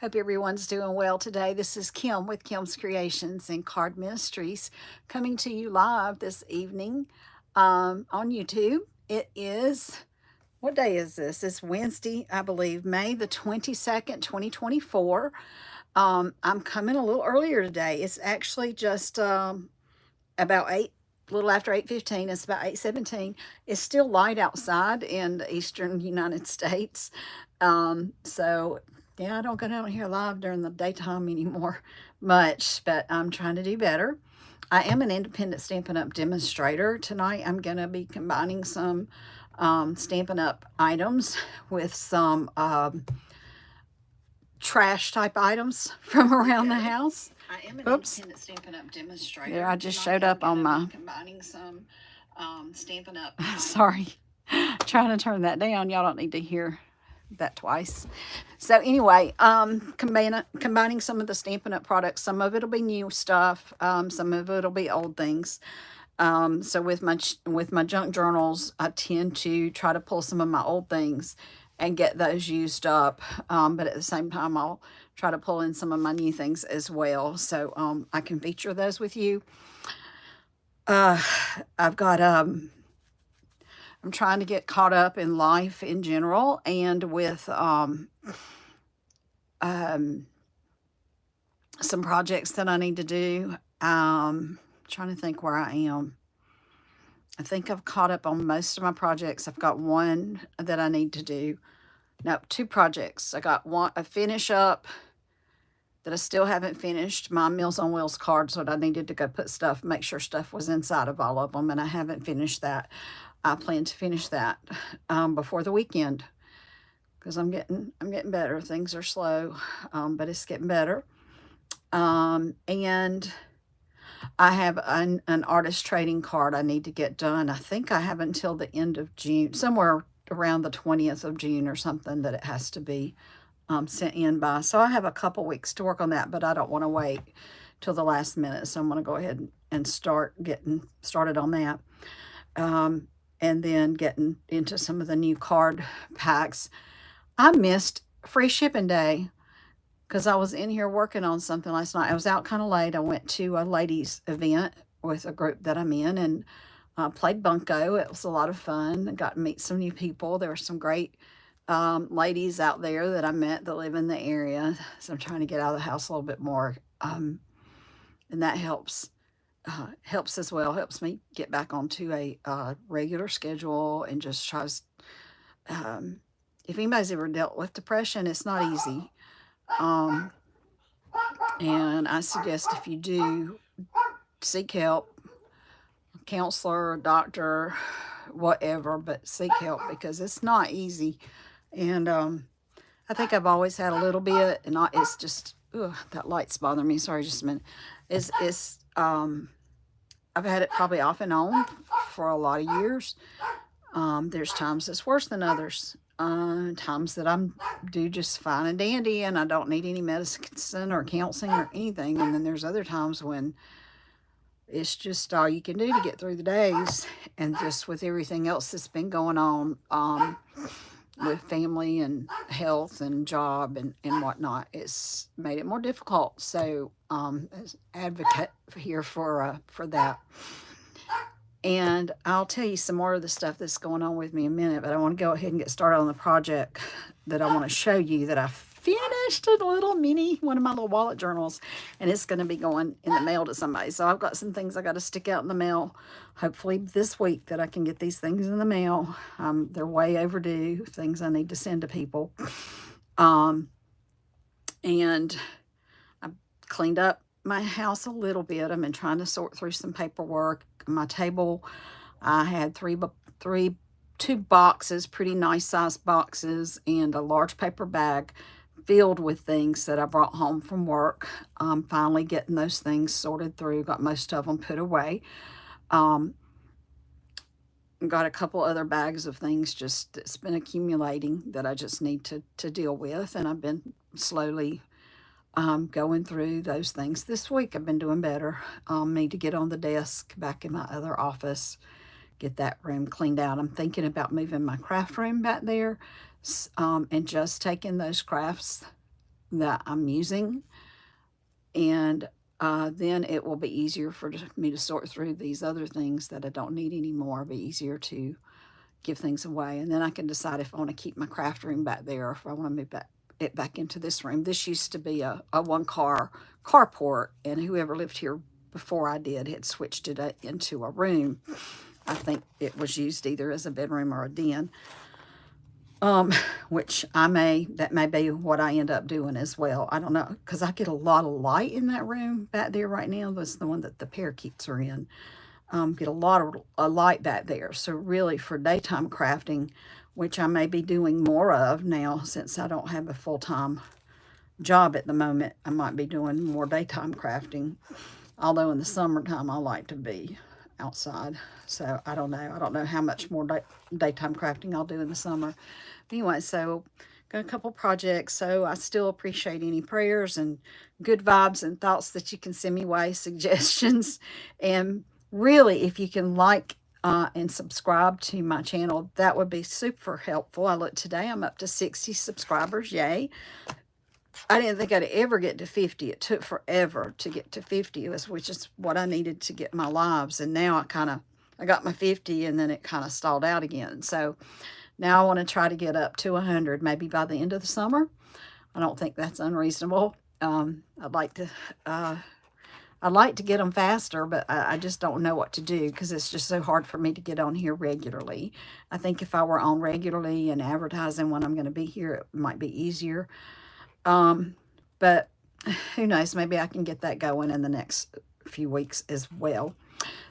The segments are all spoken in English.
Hope everyone's doing well today. This is Kim with Kim's Creations and Card Ministries coming to you live this evening on YouTube. It is, what day is this? It's Wednesday, I believe, May the 22nd, 2024. I'm coming a little earlier today. It's actually just about 8, a little after 8:15. It's about 8:17. It's still light outside in the eastern United States. So yeah, I don't go down here live during the daytime anymore much, but I'm trying to do better. I am an independent Stampin' Up! Demonstrator. Tonight I'm going to be combining some Stampin' Up! Items with some trash type items from around the house. I am an independent Stampin' Up! Demonstrator. There, I just showed up on my combining some Stampin' Up! Sorry, trying to turn that down. Y'all don't need to hear that twice. So anyway, combining some of the Stampin' Up! Products. Some of it'll be new stuff. Some of it'll be old things. So with my junk journals, I tend to try to pull some of my old things and get those used up. But at the same time, I'll try to pull in some of my new things as well. So I can feature those with you. I've got I'm trying to get caught up in life in general and with some projects that I need to do. Trying to think where I am. I think I've caught up on most of my projects. I've got one that I need to do. No, two projects. I got one, a finish up that I still haven't finished. My Meals on Wheels cards that I needed to go put stuff, make sure stuff was inside of all of them, and I haven't finished that. I plan to finish that before the weekend because I'm getting better. Things are slow, but it's getting better. And I have an artist trading card I need to get done. I think I have until the end of June, somewhere around the 20th of June or something, that it has to be sent in by. So I have a couple weeks to work on that, but I don't want to wait till the last minute. So I'm going to go ahead and start getting started on that. And then getting into some of the new card packs. I missed free shipping day because I was in here working on something last night. I was out kind of late. I went to a ladies event with a group that I'm in and played bunco. It was a lot of fun. I got to meet some new people. There were some great ladies out there that I met that live in the area. So I'm trying to get out of the house a little bit more. And that helps as well. Helps me get back onto a regular schedule and just tries. If anybody's ever dealt with depression, it's not easy. And I suggest if you do, seek help, a counselor, a doctor, whatever, but seek help because it's not easy. And I think I've always had a little bit, and it's just, that light's bothering me. Sorry, just a minute. I've had it probably off and on for a lot of years. There's times it's worse than others. Times that I'm do just fine and dandy and I don't need any medicine or counseling or anything. And then there's other times when it's just all you can do to get through the days. And just with everything else that's been going on with family and health and job and whatnot, it's made it more difficult. So as advocate here for that. And I'll tell you some more of the stuff that's going on with me in a minute, but I want to go ahead and get started on the project that I want to show you that I finished a little mini, one of my little wallet journals, and it's going to be going in the mail to somebody. So I've got some things I got to stick out in the mail, hopefully this week that I can get these things in the mail. They're way overdue, things I need to send to people. And I cleaned up my house a little bit. I've been trying to sort through some paperwork. My table, I had two boxes, pretty nice sized boxes, and a large paper bag filled with things that I brought home from work. Finally getting those things sorted through, got most of them put away. Got a couple other bags of things just it's been accumulating that I just need to deal with, and I've been slowly going through those things. This week I've been doing better. Need to get on the desk back in my other office, get that room cleaned out. I'm thinking about moving my craft room back there and just taking those crafts that I'm using. And then it will be easier for me to sort through these other things that I don't need anymore. It'll be easier to give things away. And then I can decide if I want to keep my craft room back there or if I want to move it back into this room. This used to be a one car carport, and whoever lived here before I did had switched it into a room. I think it was used either as a bedroom or a den. Which that may be what I end up doing as well. I don't know, because I get a lot of light in that room back there right now. That's the one that the parakeets are in. Get a lot of light back there. So really for daytime crafting, which I may be doing more of now since I don't have a full-time job at the moment, I might be doing more daytime crafting. Although in the summertime, I like to be outside. So I don't know. I don't know how much more daytime crafting I'll do in the summer. But anyway, so got a couple projects. So I still appreciate any prayers and good vibes and thoughts that you can send me way, suggestions. And really, if you can like and subscribe to my channel, that would be super helpful. I looked today, I'm up to 60 subscribers. Yay. I didn't think I'd ever get to 50. It took forever to get to 50, which is what I needed to get my lives. And now I got my 50 and then it kind of stalled out again. So now I want to try to get up to 100, maybe by the end of the summer. I don't think that's unreasonable. I'd like to get them faster, but I just don't know what to do because it's just so hard for me to get on here regularly. I think if I were on regularly and advertising when I'm going to be here, it might be easier. But who knows, maybe I can get that going in the next few weeks as well.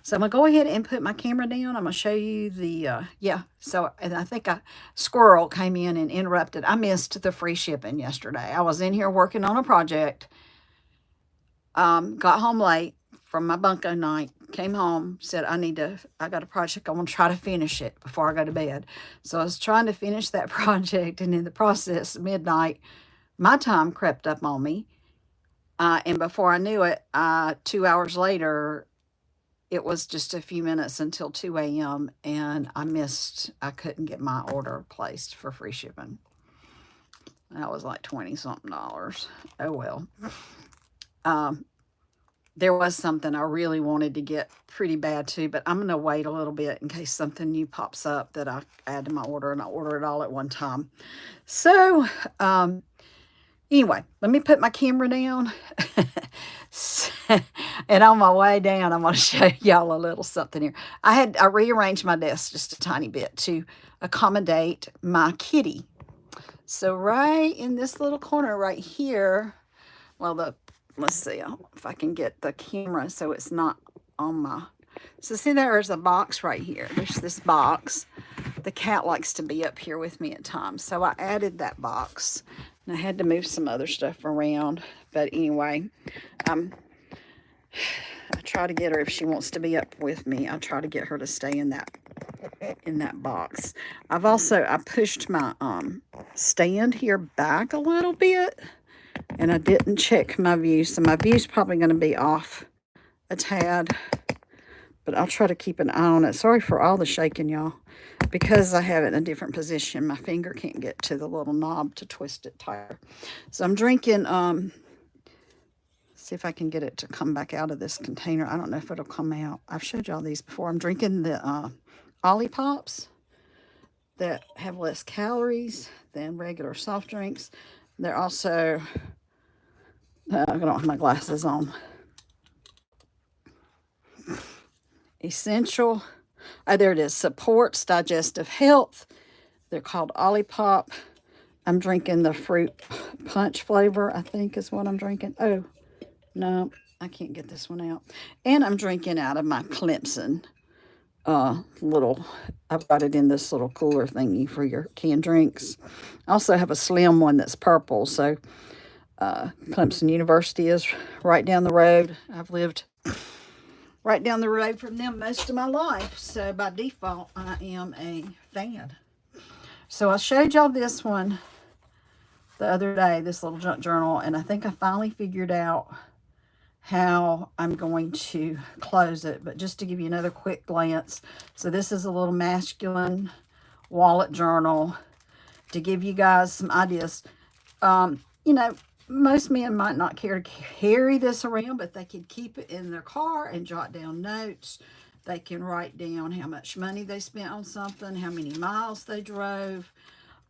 So I'm going to go ahead and put my camera down. I'm going to show you the, and I think a squirrel came in and interrupted. I missed the free shipping yesterday. I was in here working on a project, got home late from my bunko night, came home, said, I got a project. I want to try to finish it before I go to bed. So I was trying to finish that project, and in the process, midnight, my time crept up on me. And before I knew it, 2 hours later, it was just a few minutes until 2 a.m. and I couldn't get my order placed for free shipping. That was like $20-something. Oh, well. There was something I really wanted to get pretty bad too, but I'm going to wait a little bit in case something new pops up that I add to my order, and I order it all at one time. So, anyway, let me put my camera down. And on my way down, I'm going to show y'all a little something here. I rearranged my desk just a tiny bit to accommodate my kitty. So right in this little corner right here, well, let's see if I can get the camera so it's not on my... So see, there's a box right here. There's this box. The cat likes to be up here with me at times. So I added that box. And I had to move some other stuff around. But anyway, I try to get her, if she wants to be up with me, I try to get her to stay in that box. I pushed my stand here back a little bit. And I didn't check my view. So my view's probably going to be off a tad. But I'll try to keep an eye on it. Sorry for all the shaking, y'all. Because I have it in a different position, my finger can't get to the little knob to twist it tighter. So I'm drinking, see if I can get it to come back out of this container. I don't know if it'll come out. I've showed y'all these before. I'm drinking the Olippops that have less calories than regular soft drinks. They're also, I don't have my glasses on. Essential. Oh, there it is. Supports digestive health. They're called Olipop. I'm drinking the fruit punch flavor, I think is what I'm drinking. Oh, no, I can't get this one out. And I'm drinking out of my Clemson I've got it in this little cooler thingy for your canned drinks. I also have a slim one that's purple. So Clemson University is right down the road. I've lived right down the road from them most of my life. So by default, I am a fan. So I showed y'all this one the other day, this little junk journal, and I think I finally figured out how I'm going to close it. But just to give you another quick glance, so this is a little masculine wallet journal to give you guys some ideas. You know, most men might not care to carry this around, but they can keep it in their car and jot down notes. They can write down how much money they spent on something, how many miles they drove.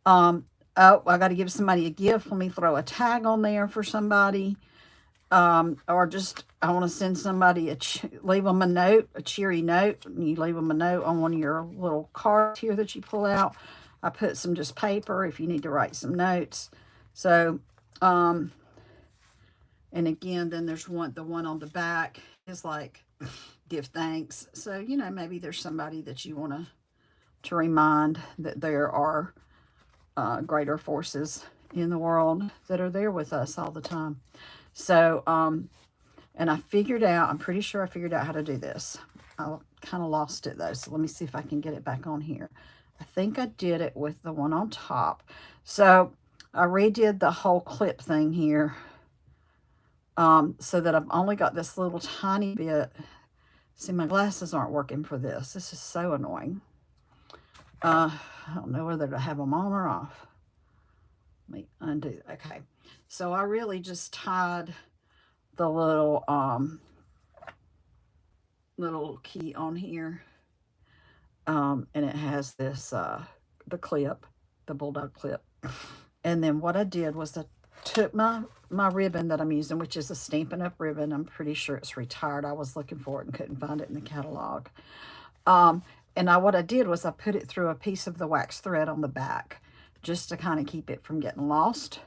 Oh, I got to give somebody a gift. Let me throw a tag on there for somebody. Or just, I want to send somebody leave them a note, a cheery note. You leave them a note on one of your little cards here that you pull out. I put some just paper if you need to write some notes. So, and again, then there's the one on the back is like, give thanks. So, maybe there's somebody that you want to remind that there are greater forces in the world that are there with us all the time. So, and I'm pretty sure I figured out how to do this. I kind of lost it though. So let me see if I can get it back on here. I think I did it with the one on top. So I redid the whole clip thing here. So that I've only got this little tiny bit. See, my glasses aren't working for this. This is so annoying. I don't know whether to have them on or off. Let me undo. Okay. So I really just tied the little key on here. And it has this, the clip, the bulldog clip. And then what I did was I took my ribbon that I'm using, which is a Stampin' Up ribbon. I'm pretty sure it's retired. I was looking for it and couldn't find it in the catalog. And what I did was I put it through a piece of the wax thread on the back just to kind of keep it from getting lost.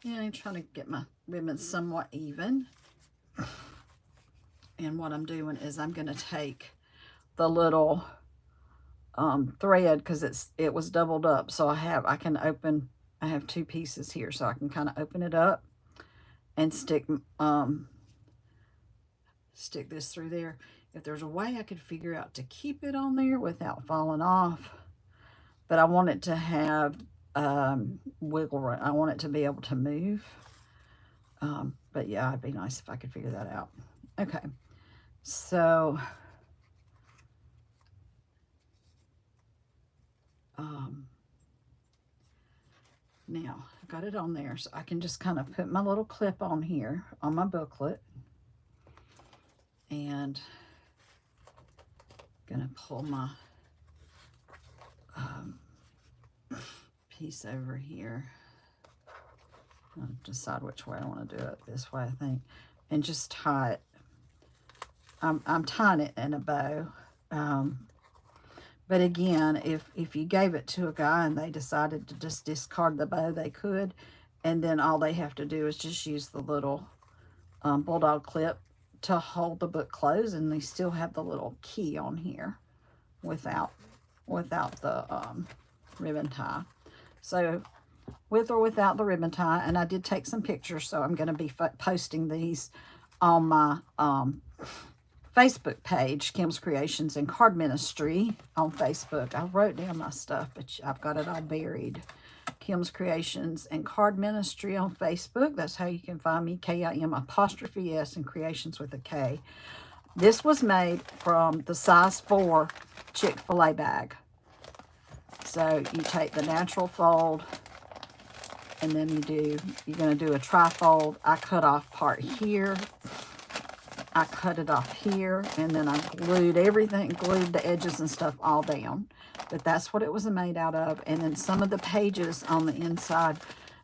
And I'm trying to get my ribbon somewhat even. And what I'm doing is I'm going to take the little thread, because it was doubled up. So I have two pieces here, so I can kind of open it up and stick this through there. If there's a way I could figure out to keep it on there without falling off, but I want it to have wiggle room. I want it to be able to move. But yeah, it'd be nice if I could figure that out. Okay, so now I've got it on there, so I can just kind of put my little clip on here on my booklet, and gonna pull my piece over here. I'll decide which way I want to do it. This way, I think, and just tie it. I'm tying it in a bow. But again, if you gave it to a guy and they decided to just discard the bow, they could. And then all they have to do is just use the little bulldog clip to hold the book closed, and they still have the little key on here without the ribbon tie. So with or without the ribbon tie, and I did take some pictures, so I'm going to be posting these on my Facebook page, Kim's Creations and Card Ministry on Facebook. I wrote down my stuff, but I've got it all buried. Kim's Creations and Card Ministry on Facebook. That's how you can find me, KIM_S and Creations with a K. This was made from the size 4 Chick-fil-A bag. So you take the natural fold, and then you're going to do a tri-fold. I cut off part here. I cut it off here, and then I glued the edges and stuff all down. But that's what it was made out of. And then some of the pages on the inside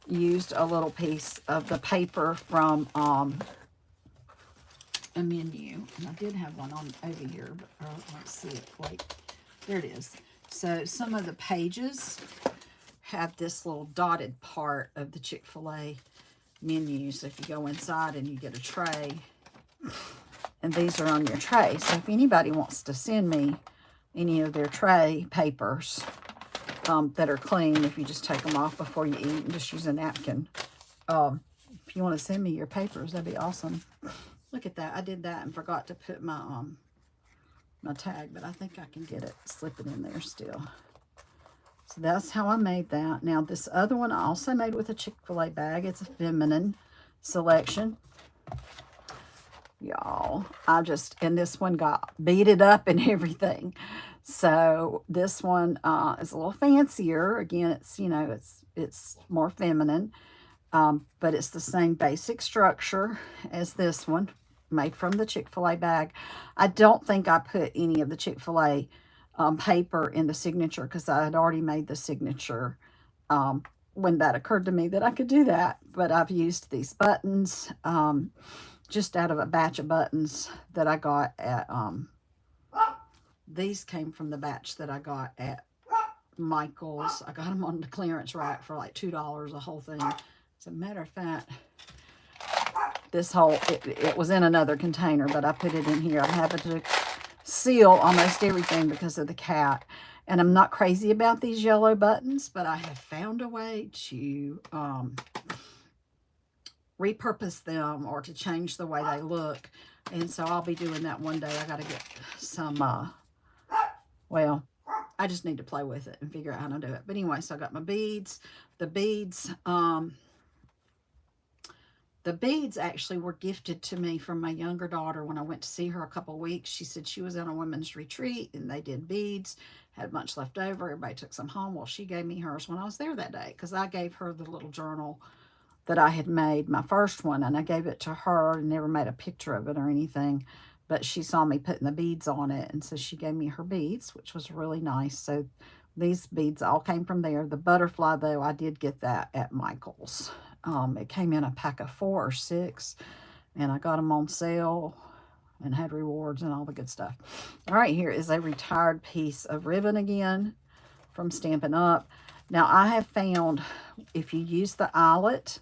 used a little piece of the paper from a menu. And I did have one on over here, but let's see it. Wait, there it is. So some of the pages have this little dotted part of the Chick-fil-A menu. So if you go inside and you get a tray, and these are on your tray. So if anybody wants to send me any of their tray papers that are clean, if you just take them off before you eat and just use a napkin, if you want to send me your papers, that'd be awesome. Look at that. I did that and forgot to put my my tag, but I think I can get it, slip it in there still. So that's how I made that. Now this other one I also made with a Chick-fil-A bag. It's a feminine selection. Y'all, and this one got beaded up and everything. So this one is a little fancier. Again, it's more feminine. But it's the same basic structure as this one, made from the Chick-fil-A bag. I don't think I put any of the Chick-fil-A paper in the signature because I had already made the signature when that occurred to me that I could do that. But I've used these buttons just out of a batch of buttons that I got at, these came from the batch that I got at Michael's. I got them on the clearance rack for like $2 a whole thing. As a matter of fact, this whole, it was in another container, but I put it in here. I happen to seal almost everything because of the cat. And I'm not crazy about these yellow buttons, but I have found a way to repurpose them or to change the way they look. And so I'll be doing that one day. I got to get some, well, I just need to play with it and figure out how to do it. But anyway, so I got my beads. The beads actually were gifted to me from my younger daughter when I went to see her a couple of weeks. She said she was on a women's retreat and they did beads, had much left over. Everybody took some home. Well, she gave me hers when I was there that day because I gave her the little journal that I had made, my first one, and I gave it to her and never made a picture of it or anything. But she saw me putting the beads on it, and so she gave me her beads, which was really nice. So these beads all came from there. The butterfly, though, I did get that at Michael's. It came in a pack of 4 or 6, and I got them on sale and had rewards and all the good stuff. All right, here is a retired piece of ribbon again from Stampin' Up. Now, I have found if you use the eyelet,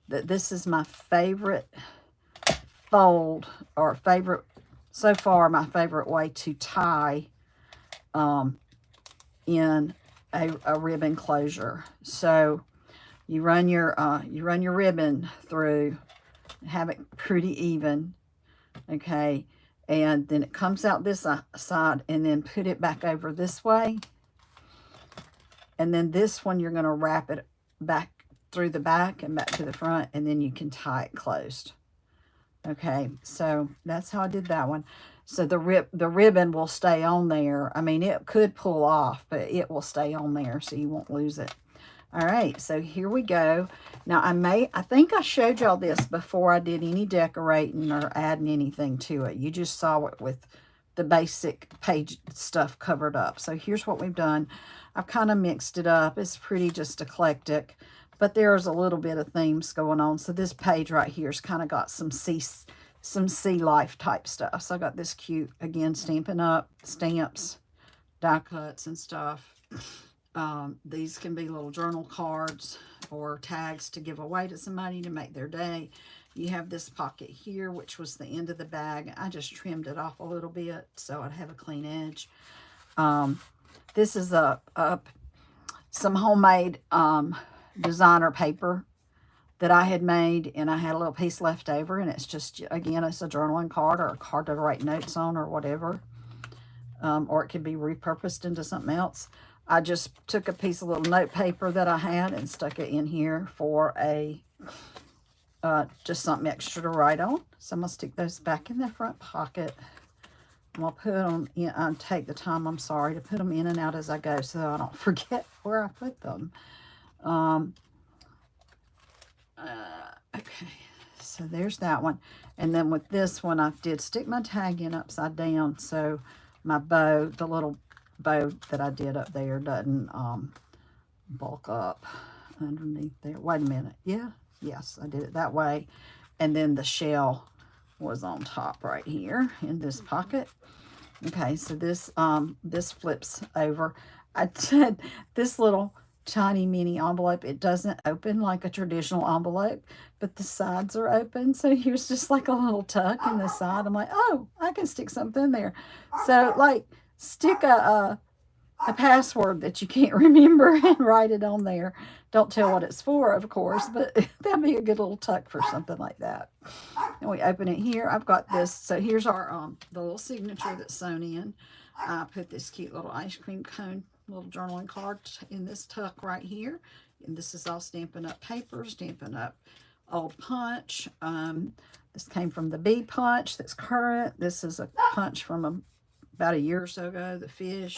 that this is my favorite fold, or favorite, so far, my favorite way to tie in a ribbon closure. So you run your ribbon through, have it pretty even, okay, and then it comes out this side, and then put it back over this way, and then this one you're going to wrap it back through the back and back to the front, and then you can tie it closed. Okay, so that's how I did that one. So the ribbon will stay on there. I mean, it could pull off, but it will stay on there so you won't lose it. All right, so here we go. Now, I think I showed y'all this before I did any decorating or adding anything to it. You just saw it with the basic page stuff covered up. So here's what we've done. I've kind of mixed it up. It's pretty just eclectic, but there's a little bit of themes going on. So this page right here's kind of got some sea life type stuff. So I got this cute, again, Stampin' Up stamps, die cuts and stuff. These can be little journal cards or tags to give away to somebody to make their day. You have this pocket here, which was the end of the bag. I just trimmed it off a little bit so I'd have a clean edge. This is some homemade designer paper that I had made, and I had a little piece left over, and it's just, again, it's a journaling card or a card to write notes on or whatever, or it can be repurposed into something else. I just took a piece of little note paper that I had and stuck it in here for a just something extra to write on. So I'm going to stick those back in the front pocket. I'm going to put them in, I'll take the time, I'm sorry, to put them in and out as I go so I don't forget where I put them. Okay, so there's that one. And then with this one, I did stick my tag in upside down, so my bow, the little bow that I did up there, doesn't bulk up underneath there. Wait a minute. Yes, I did it that way. And then the shell was on top right here in this pocket. Okay, so this this flips over. I did this little tiny mini envelope. It doesn't open like a traditional envelope, but the sides are open. So here's just like a little tuck in the side. I'm like, oh, I can stick something in there. So like stick a password that you can't remember and write it on there. Don't tell what it's for, of course, but that'd be a good little tuck for something like that. And we open it here. I've got this. So here's our the little signature that's sewn in. I put this cute little ice cream cone little journaling card in this tuck right here. And this is all Stampin' Up paper, Stampin' Up old punch. This came from the bee punch that's current. This is a punch from about a year or so ago, the fish.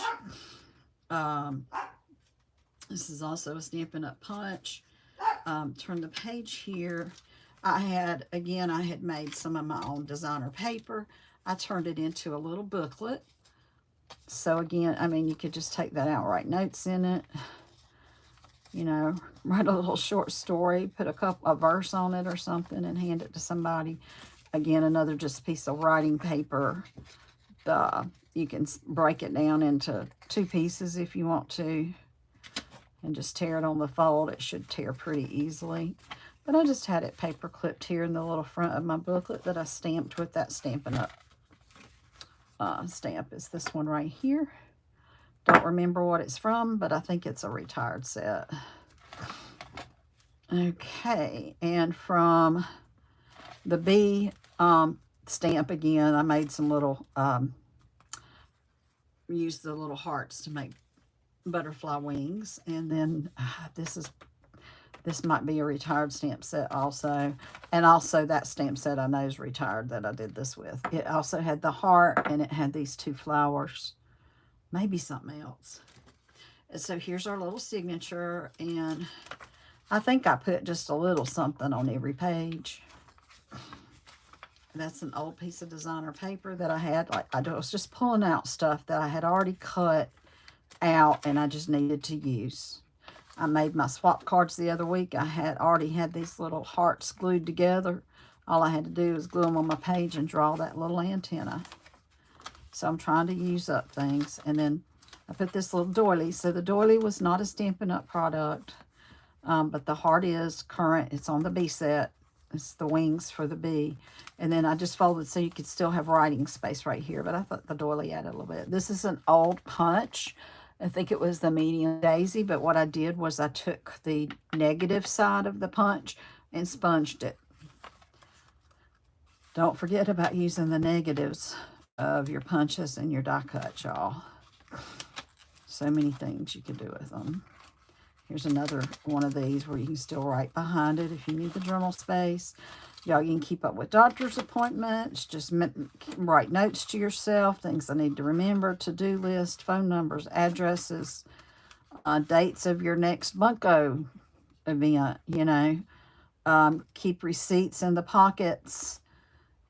This is also a Stampin' Up punch. turn the page here. I had made some of my own designer paper. I turned it into a little booklet. So again, I mean, you could just take that out, write notes in it, you know, write a little short story, put a verse on it or something and hand it to somebody. Again, another just piece of writing paper. You can break it down into 2 pieces if you want to and just tear it on the fold. It should tear pretty easily. But I just had it paper clipped here in the little front of my booklet that I stamped with that Stampin' Up stamp. Is this one right here. Don't remember what it's from, but I think it's a retired set. Okay, and from the bee stamp again, I made some little, used the little hearts to make butterfly wings. And then this might be a retired stamp set also. And also that stamp set I know is retired that I did this with. It also had the heart and it had these 2 flowers. Maybe something else. And so here's our little signature. And I think I put just a little something on every page. That's an old piece of designer paper that I had. Like I was just pulling out stuff that I had already cut out and I just needed to use. I made my swap cards the other week. I had already had these little hearts glued together. All I had to do was glue them on my page and draw that little antenna. So I'm trying to use up things. And then I put this little doily. So the doily was not a Stampin' Up product, but the heart is current. It's on the bee set. It's the wings for the bee. And then I just folded so you could still have writing space right here. But I thought the doily added a little bit. This is an old punch. I think it was the medium daisy. But what I did was I took the negative side of the punch and sponged it. Don't forget about using the negatives of your punches and your die cut, y'all. So many things you could do with them. Here's another one of these where you can still write behind it if you need the journal space. Y'all, you can keep up with doctor's appointments. Just write notes to yourself, things I need to remember, to-do list, phone numbers, addresses, dates of your next bunko event, you know. Keep receipts in the pockets.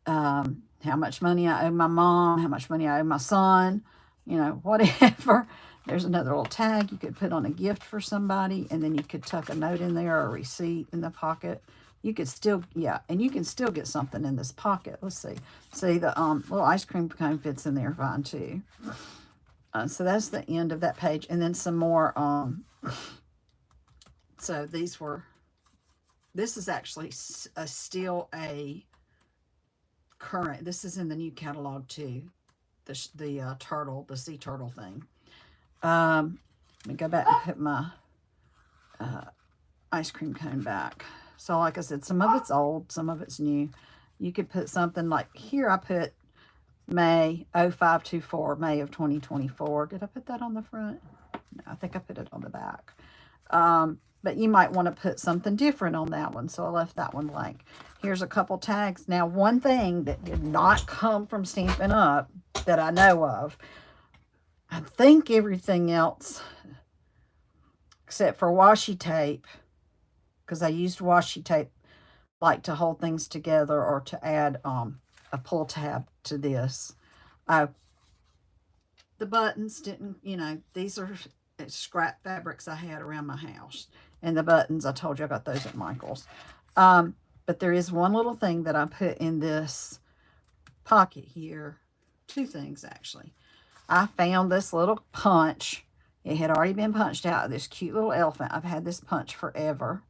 How much money I owe my mom, how much money I owe my son, you know, whatever. There's another little tag you could put on a gift for somebody, and then you could tuck a note in there or a receipt in the pocket. You could still, yeah, and you can still get something in this pocket. Let's see. See, the little ice cream cone fits in there fine, too. So that's the end of that page. And then some more, so these were, this is actually still a current, this is in the new catalog too, the turtle, the sea turtle thing. Let me go back and put my ice cream cone back. So like I said, some of it's old, some of it's new. You could put something like here. I put May 0524, May of 2024. Did I put that on the front? No, I think I put it on the back. But you might want to put something different on that one. So I left that one blank. Here's a couple tags. Now, one thing that did not come from Stampin' Up that I know of, I think everything else, except for washi tape, because I used washi tape like to hold things together or to add a pull tab to this. The buttons didn't, you know, these are scrap fabrics I had around my house. And the buttons, I told you I got those at Michael's. But there is one little thing that I put in this pocket here. 2 things, actually. I found this little punch. It had already been punched out of this cute little elephant. I've had this punch forever.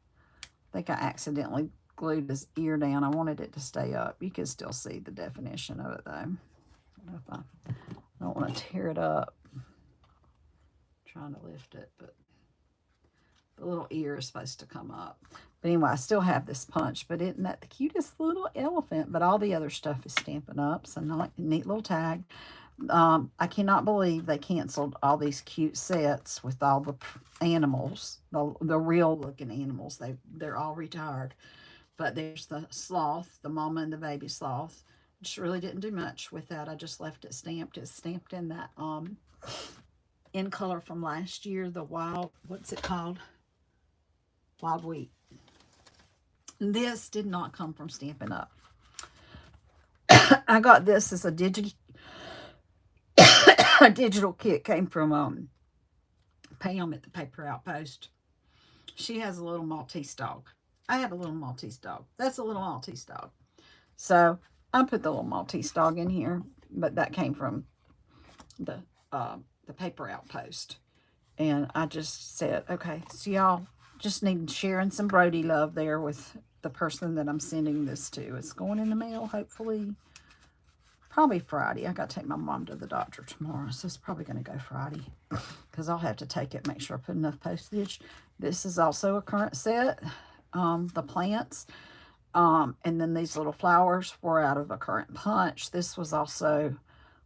I think I accidentally glued his ear down. I wanted it to stay up. You can still see the definition of it, though. I don't know if I don't want to tear it up. I'm trying to lift it, but the little ear is supposed to come up. But anyway, I still have this punch, but isn't that the cutest little elephant? But all the other stuff is Stampin' Up, so neat little tag. I cannot believe they canceled all these cute sets with all the animals, the real looking animals. They're all retired. But there's the sloth, the mama and the baby sloth. Just really didn't do much with that. I just left it stamped. It's stamped in that in color from last year, the wild, what's it called? Wild wheat. This did not come from Stampin' Up. I got this as a digital kit. Came from Pam at the Paper Outpost. She has a little Maltese dog. I have a little Maltese dog. That's a little Maltese dog. So I put the little Maltese dog in here, but that came from the Paper Outpost. And I just said, okay, so y'all just need sharing some Brody love there with the person that I'm sending this to. It's going in the mail, hopefully, probably Friday. I got to take my mom to the doctor tomorrow, so it's probably going to go Friday because I'll have to take it, make sure I put enough postage. This is also a current set, the plants. And then these little flowers were out of a current punch. This was also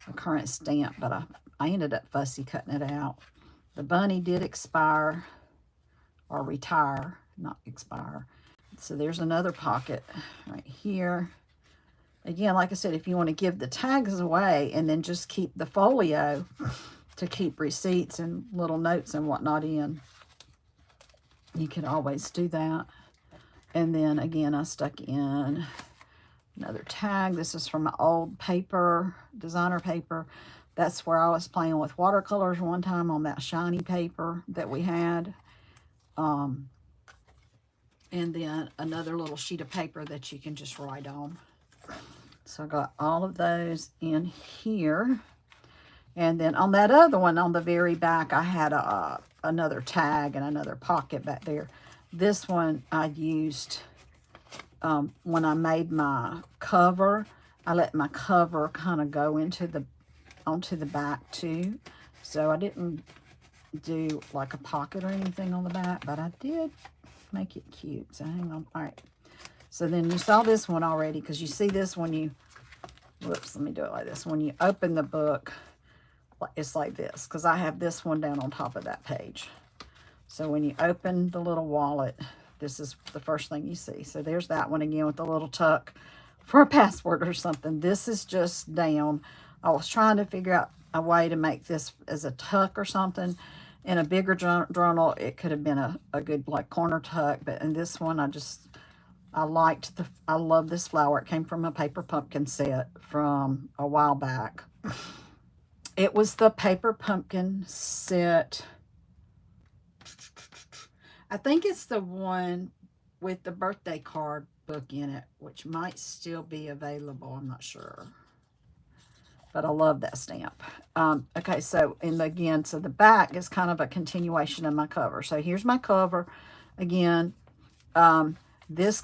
a current stamp, but I ended up fussy cutting it out. The bunny did expire or retire, not expire. So there's another pocket right here. Again, like I said, if you want to give the tags away and then just keep the folio to keep receipts and little notes and whatnot in, you can always do that. And then again, I stuck in another tag. This is from my old paper, designer paper. That's where I was playing with watercolors one time on that shiny paper that we had. And then another little sheet of paper that you can just write on. So I got all of those in here. And then on that other one, on the very back, I had another tag and another pocket back there. This one I used when I made my cover. I let my cover kind of go onto the back too. So I didn't do like a pocket or anything on the back, but I did make it cute. So hang on. All right. So then you saw this one already, because you see this when you, whoops, let me do it like this. When you open the book, it's like this, because I have this one down on top of that page. So when you open the little wallet, this is the first thing you see. So there's that one again with the little tuck for a password or something. This is just down. I was trying to figure out a way to make this as a tuck or something. In a bigger journal, it could have been a good like corner tuck, but in this one, I love this flower. It came from a paper pumpkin set from a while back. It was the paper pumpkin set. I think it's the one with the birthday card book in it, which might still be available. I'm not sure. But I love that stamp. Okay, so, and again, so the back is kind of a continuation of my cover. So here's my cover. Again, this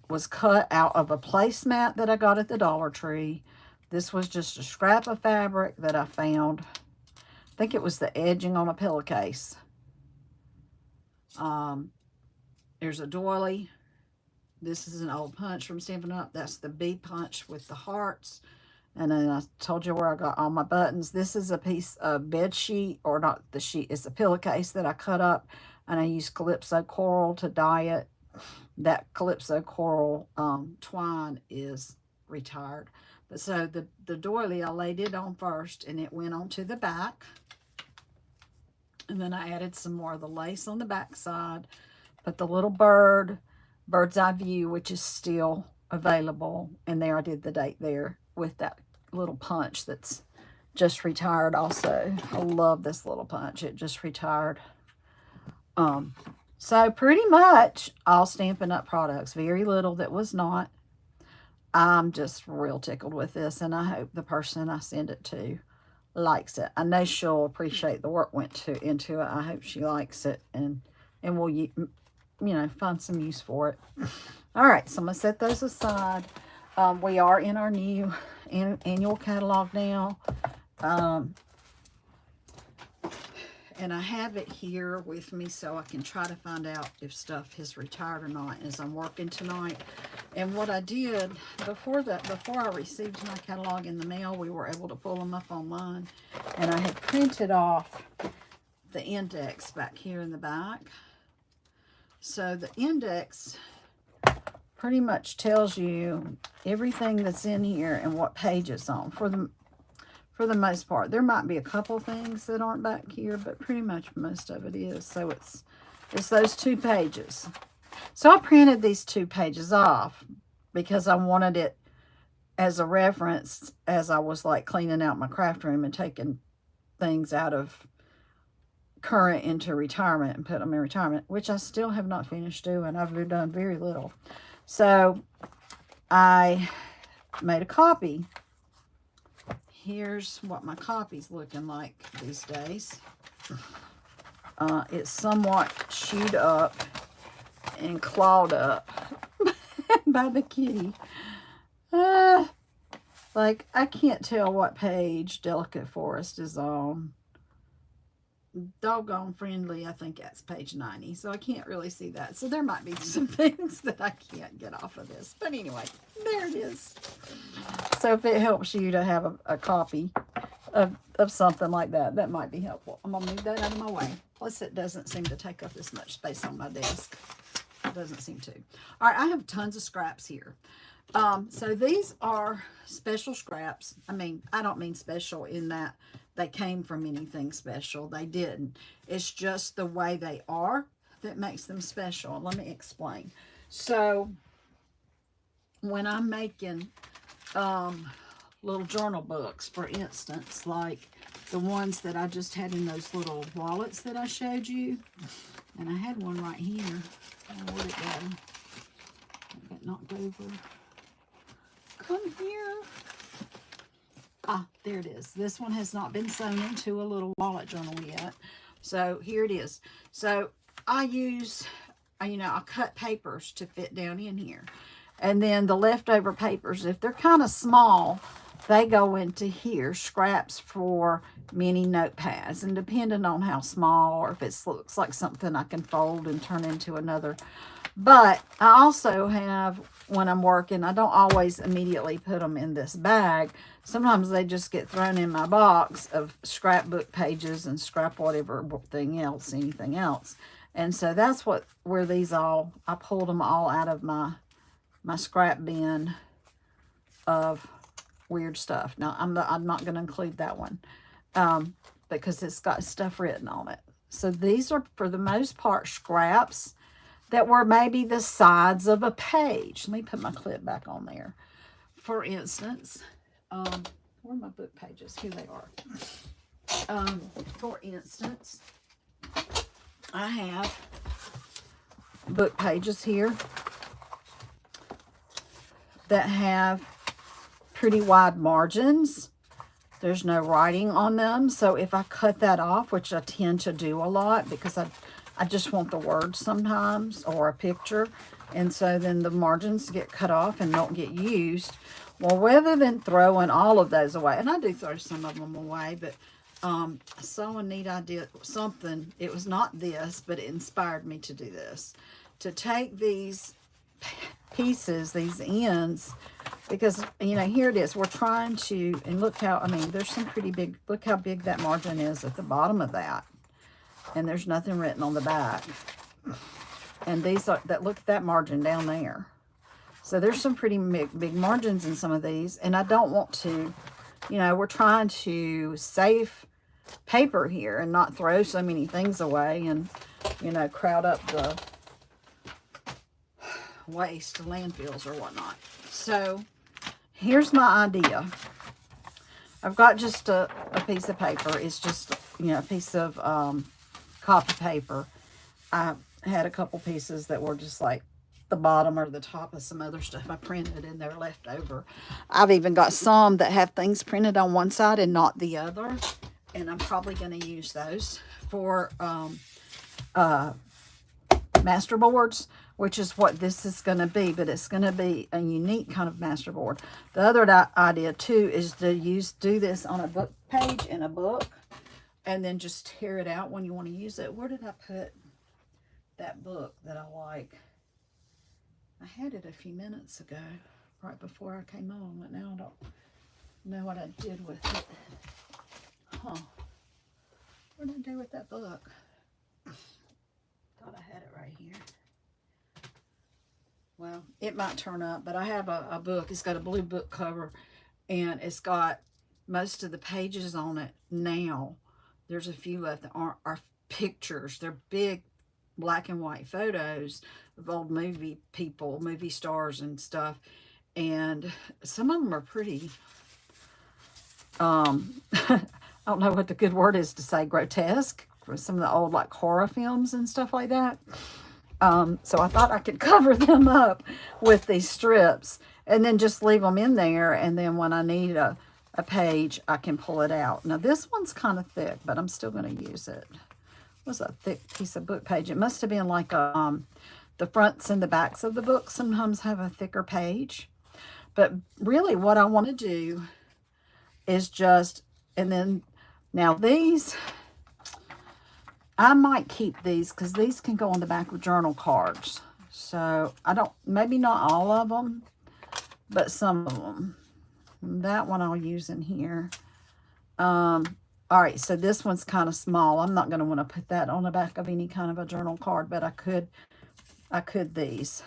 was cut out of a placemat that I got at the Dollar Tree. This was just a scrap of fabric that I found. I think it was the edging on a pillowcase. There's a doily. This is an old punch from Stampin' Up. That's the B punch with the hearts. And then I told you where I got all my buttons. This is a piece of bed sheet, or not the sheet, it's a pillowcase that I cut up, and I used Calypso coral to dye it. That Calypso coral twine is retired. But so the doily, I laid it on first, and it went onto the back. And then I added some more of the lace on the back side. Put the little bird's eye view, which is still available. And there I did the date there with that little punch that's just retired also. I love this little punch. It just retired. So pretty much all Stampin' Up products. Very little that was not. I'm just real tickled with this, and I hope the person I send it to likes it. I know she'll appreciate the work went into it. I hope she likes it, and we'll, you know, find some use for it. All right, so I'm going to set those aside. We are in our new annual catalog now. And I have it here with me so I can try to find out if stuff has retired or not as I'm working tonight. And what I did before I received my catalog in the mail, we were able to pull them up online. And I had printed off the index back here in the back. So the index pretty much tells you everything that's in here and what page it's on for the most part. There might be a couple things that aren't back here, but pretty much most of it is. So it's those 2 pages. So I printed these 2 pages off because I wanted it as a reference as I was like cleaning out my craft room and taking things out of current into retirement and put them in retirement, which I still have not finished doing. I've done very little. So I made a copy. Here's what my copy's looking like these days. It's somewhat chewed up and clawed up by the kitty. Like, I can't tell what page Delicate Forest is on. Doggone Friendly, I think that's page 90. So I can't really see that. So there might be some things that I can't get off of this. But anyway, there it is. So if it helps you to have a copy of something like that, that might be helpful. I'm going to move that out of my way. Plus, it doesn't seem to take up this much space on my desk. It doesn't seem to. All right, I have tons of scraps here. So these are special scraps. I mean, I don't mean special in that they came from anything special. They didn't. It's just the way they are that makes them special. Let me explain. So when I'm making little journal books, for instance, like the ones that I just had in those little wallets that I showed you, and I had one right here. Oh, where'd it go? I got knocked over. Come here. Ah, there it is. This one has not been sewn into a little wallet journal yet. So here it is. So I use, I cut papers to fit down in here. And then the leftover papers, if they're kind of small, they go into here, scraps for mini notepads. And depending on how small, or if it looks like something I can fold and turn into another. But I also have, when I'm working, I don't always immediately put them in this bag. Sometimes they just get thrown in my box of scrapbook pages and scrap whatever anything else. And so that's where these all, I pulled them all out of my scrap bin of weird stuff. Now, I'm not going to include that one because it's got stuff written on it. So these are, for the most part, scraps that were maybe the sides of a page. Let me put my clip back on there. For instance, where are my book pages? Here they are. For instance, I have book pages here that have pretty wide margins. There's no writing on them. So if I cut that off, which I tend to do a lot because I just want the words sometimes or a picture. And so then the margins get cut off and don't get used. Well, rather than throwing all of those away, and I do throw some of them away, but I saw a neat idea, something, it was not this, but it inspired me to do this. To take these pieces, these ends, because, here it is. We're trying to, and look how, there's some pretty big, look how big that margin is at the bottom of that. And there's nothing written on the back. And these are, look at that margin down there. So there's some pretty big margins in some of these. And I don't want to, we're trying to save paper here and not throw so many things away and, crowd up the waste, landfills or whatnot. So here's my idea. I've got just a piece of paper. It's just, a piece of copy paper. I had a couple pieces that were just like the bottom or the top of some other stuff I printed and they're left over. I've even got some that have things printed on one side and not the other. And I'm probably going to use those for masterboards, which is what this is going to be. But it's going to be a unique kind of masterboard. The other idea too is to do this on a book page in a book. And then just tear it out when you want to use it. Where did I put that book that I like? I had it a few minutes ago, right before I came on, but now I don't know what I did with it. Huh. What did I do with that book? Thought I had it right here. Well, it might turn up, but I have a book. It's got a blue book cover, and it's got most of the pages on it now. There's a few left that are pictures. They're big, black and white photos of old movie people, movie stars and stuff. And some of them are pretty, I don't know what the good word is to say, grotesque. Some of the old like horror films and stuff like that. So I thought I could cover them up with these strips and then just leave them in there. And then when I need a page, I can pull it out. Now this one's kind of thick, but I'm still going to use it. It was a thick piece of book page. It must have been like the fronts and the backs of the book sometimes have a thicker page. But really what I want to do is just, and then now these, I might keep these because these can go on the back of journal cards. So I don't, maybe not all of them, but some of them. That one I'll use in here. All right, so this one's kind of small. I'm not going to want to put that on the back of any kind of a journal card, but I could these.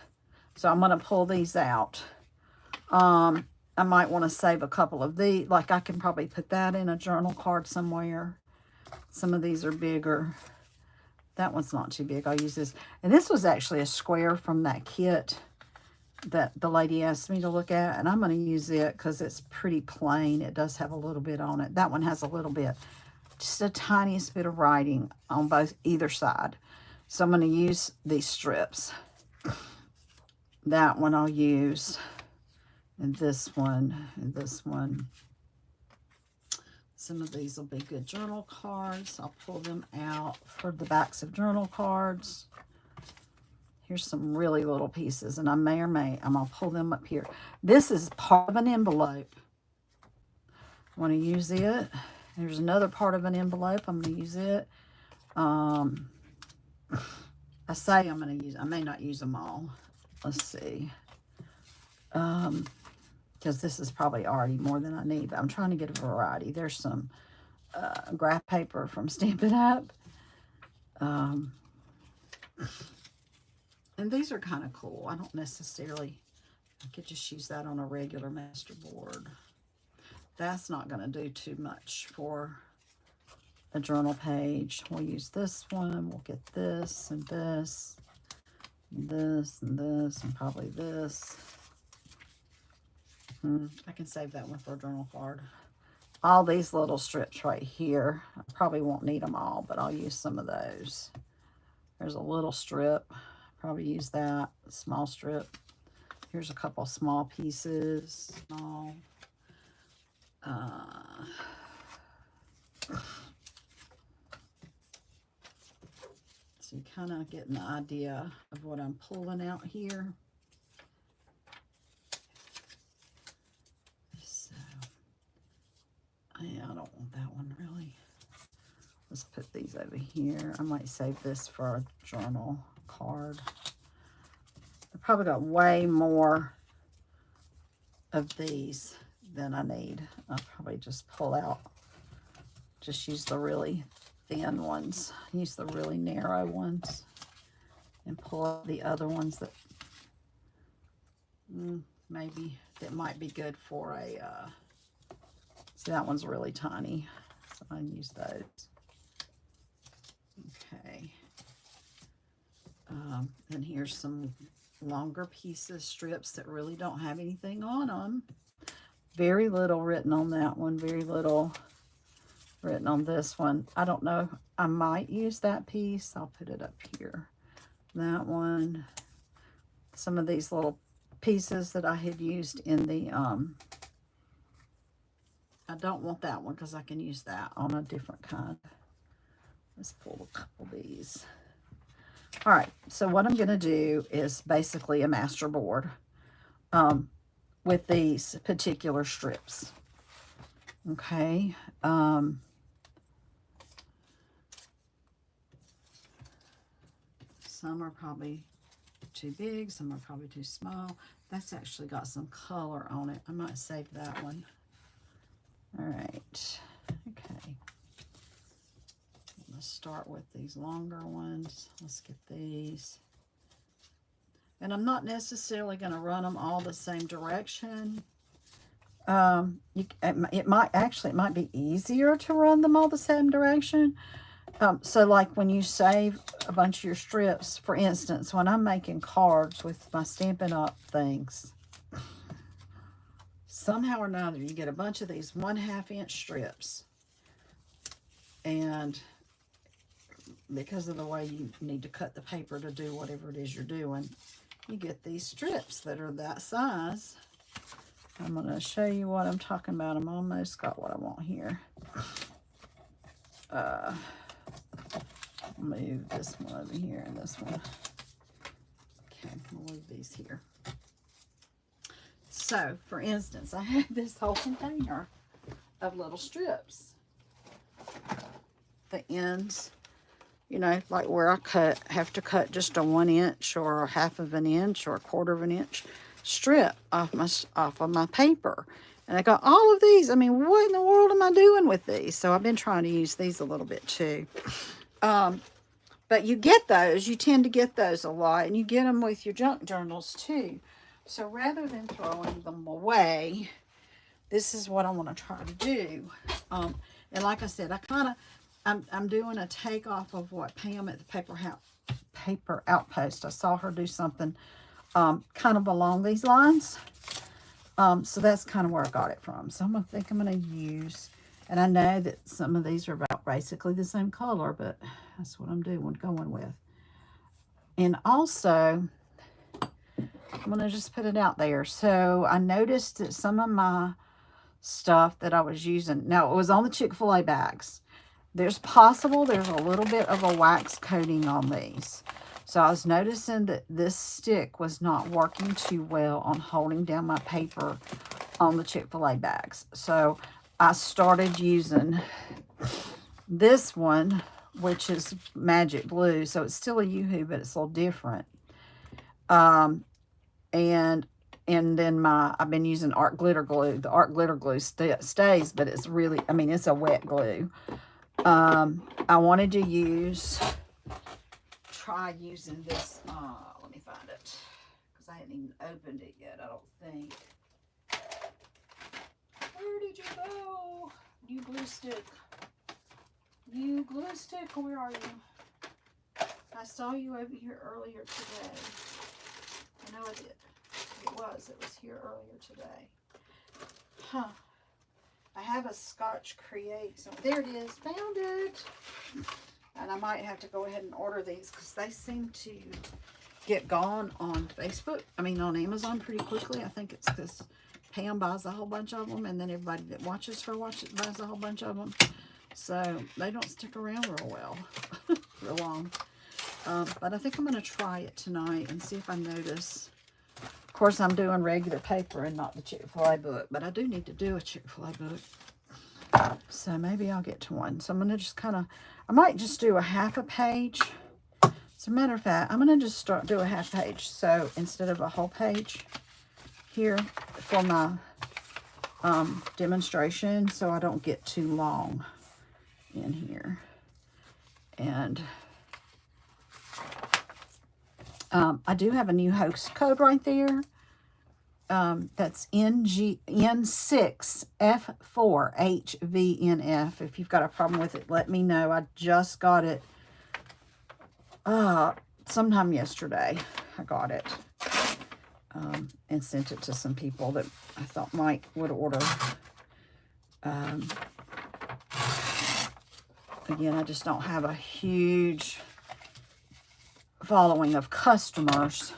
So I'm going to pull these out. I might want to save a couple of these. Like I can probably put that in a journal card somewhere. Some of these are bigger. That one's not too big. I'll use this. And this was actually a square from that kit that the lady asked me to look at. And I'm going to use it because it's pretty plain. It does have a little bit on it. That one has a little bit. Just the tiniest bit of writing on either side. So I'm going to use these strips. That one I'll use. And this one. And this one. Some of these will be good journal cards. I'll pull them out for the backs of journal cards. Here's some really little pieces, and I may or may, I'm going to pull them up here. This is part of an envelope. I want to use it. There's another part of an envelope. I'm going to use it. I say I'm going to use, I may not use them all. Let's see. Because this is probably already more than I need, but I'm trying to get a variety. There's some graph paper from Stampin' Up. And these are kind of cool. I don't necessarily, I could just use that on a regular masterboard. That's not going to do too much for a journal page. We'll use this one. We'll get this and this, and this and this, and probably this. I can save that one for a journal card. All these little strips right here. I probably won't need them all, but I'll use some of those. There's a little strip. Probably use that. A small strip. Here's a couple small pieces. Small. So you kind of get an idea of what I'm pulling out here. Yeah, I don't want that one really. Let's put these over here. I might save this for a journal card. I probably got way more of these than I need. I'll probably just pull out, just use the really thin ones, use the really narrow ones, and pull out the other ones that maybe that might be good for a see, that one's really tiny, so I can use those. Okay. And here's some longer pieces, strips that really don't have anything on them. Very little written on that one. Very little written on this one. I don't know. I might use that piece. I'll put it up here. That one. Some of these little pieces that I had used in the I don't want that one because I can use that on a different kind. Let's pull a couple of these. All right, so what I'm going to do is basically a masterboard with these particular strips. Okay. Some are probably too big, some are probably too small. That's actually got some color on it. I might save that one. All right, okay. Let's start with these longer ones. Let's get these. And I'm not necessarily going to run them all the same direction. It might be easier to run them all the same direction So like when you save a bunch of your strips, for instance, when I'm making cards with my Stampin' Up things, somehow or another you get a bunch of these 1/2 inch strips, and because of the way you need to cut the paper to do whatever it is you're doing, you get these strips that are that size. I'm going to show you what I'm talking about. I'm almost got what I want here. Move this one over here and this one. Okay, we'll leave these here. So, for instance, I have this whole container of little strips. The ends, you know, like where I have to cut just a 1 inch or a 1/2 inch or a 1/4 inch strip off of my paper. And I got all of these. I mean, what in the world am I doing with these? So I've been trying to use these a little bit too. But you get those. You tend to get those a lot. And you get them with your junk journals too. So rather than throwing them away, this is what I want to try to do. And like I said, I'm doing a takeoff of what Pam at the Paper Outpost. I saw her do something kind of along these lines. So that's kind of where I got it from. So I'm going to use, and I know that some of these are about basically the same color, but that's what I'm going with. And also, I'm going to just put it out there. So I noticed that some of my stuff that I was using, now it was on the Chick-fil-A bags. There's a little bit of a wax coating on these. So I was noticing that this stick was not working too well on holding down my paper on the Chick-fil-A bags. So I started using this one, which is magic glue. So it's still a Yoo-hoo, but it's a little different. And then I've been using art glitter glue. The art glitter glue stays, but it's really, I mean, it's a wet glue. I wanted to try using this, let me find it, because I hadn't even opened it yet, I don't think. Where did you go? You glue stick. You glue stick, where are you? I saw you over here earlier today. I know I did. It was here earlier today. Huh. I have a Scotch Create. So there it is. Found it. And I might have to go ahead and order these because they seem to get gone on Facebook. I mean, on Amazon pretty quickly. I think it's because Pam buys a whole bunch of them, and then everybody that watches her buys a whole bunch of them. So they don't stick around real well, real long. But I think I'm going to try it tonight and see if I notice. Of course, I'm doing regular paper and not the Chick-fil-A book, but I do need to do a Chick-fil-A book. So maybe I'll get to one. So I'm going to just I might just do a 1/2 page. As a matter of fact, I'm going to just do a 1/2 page. So instead of a whole page here for my demonstration, so I don't get too long in here. And I do have a new host code right there. That's N6F4HVNF. If you've got a problem with it, let me know. I just got it sometime yesterday. I got it and sent it to some people that I thought would order. Again, I just don't have a huge following of customers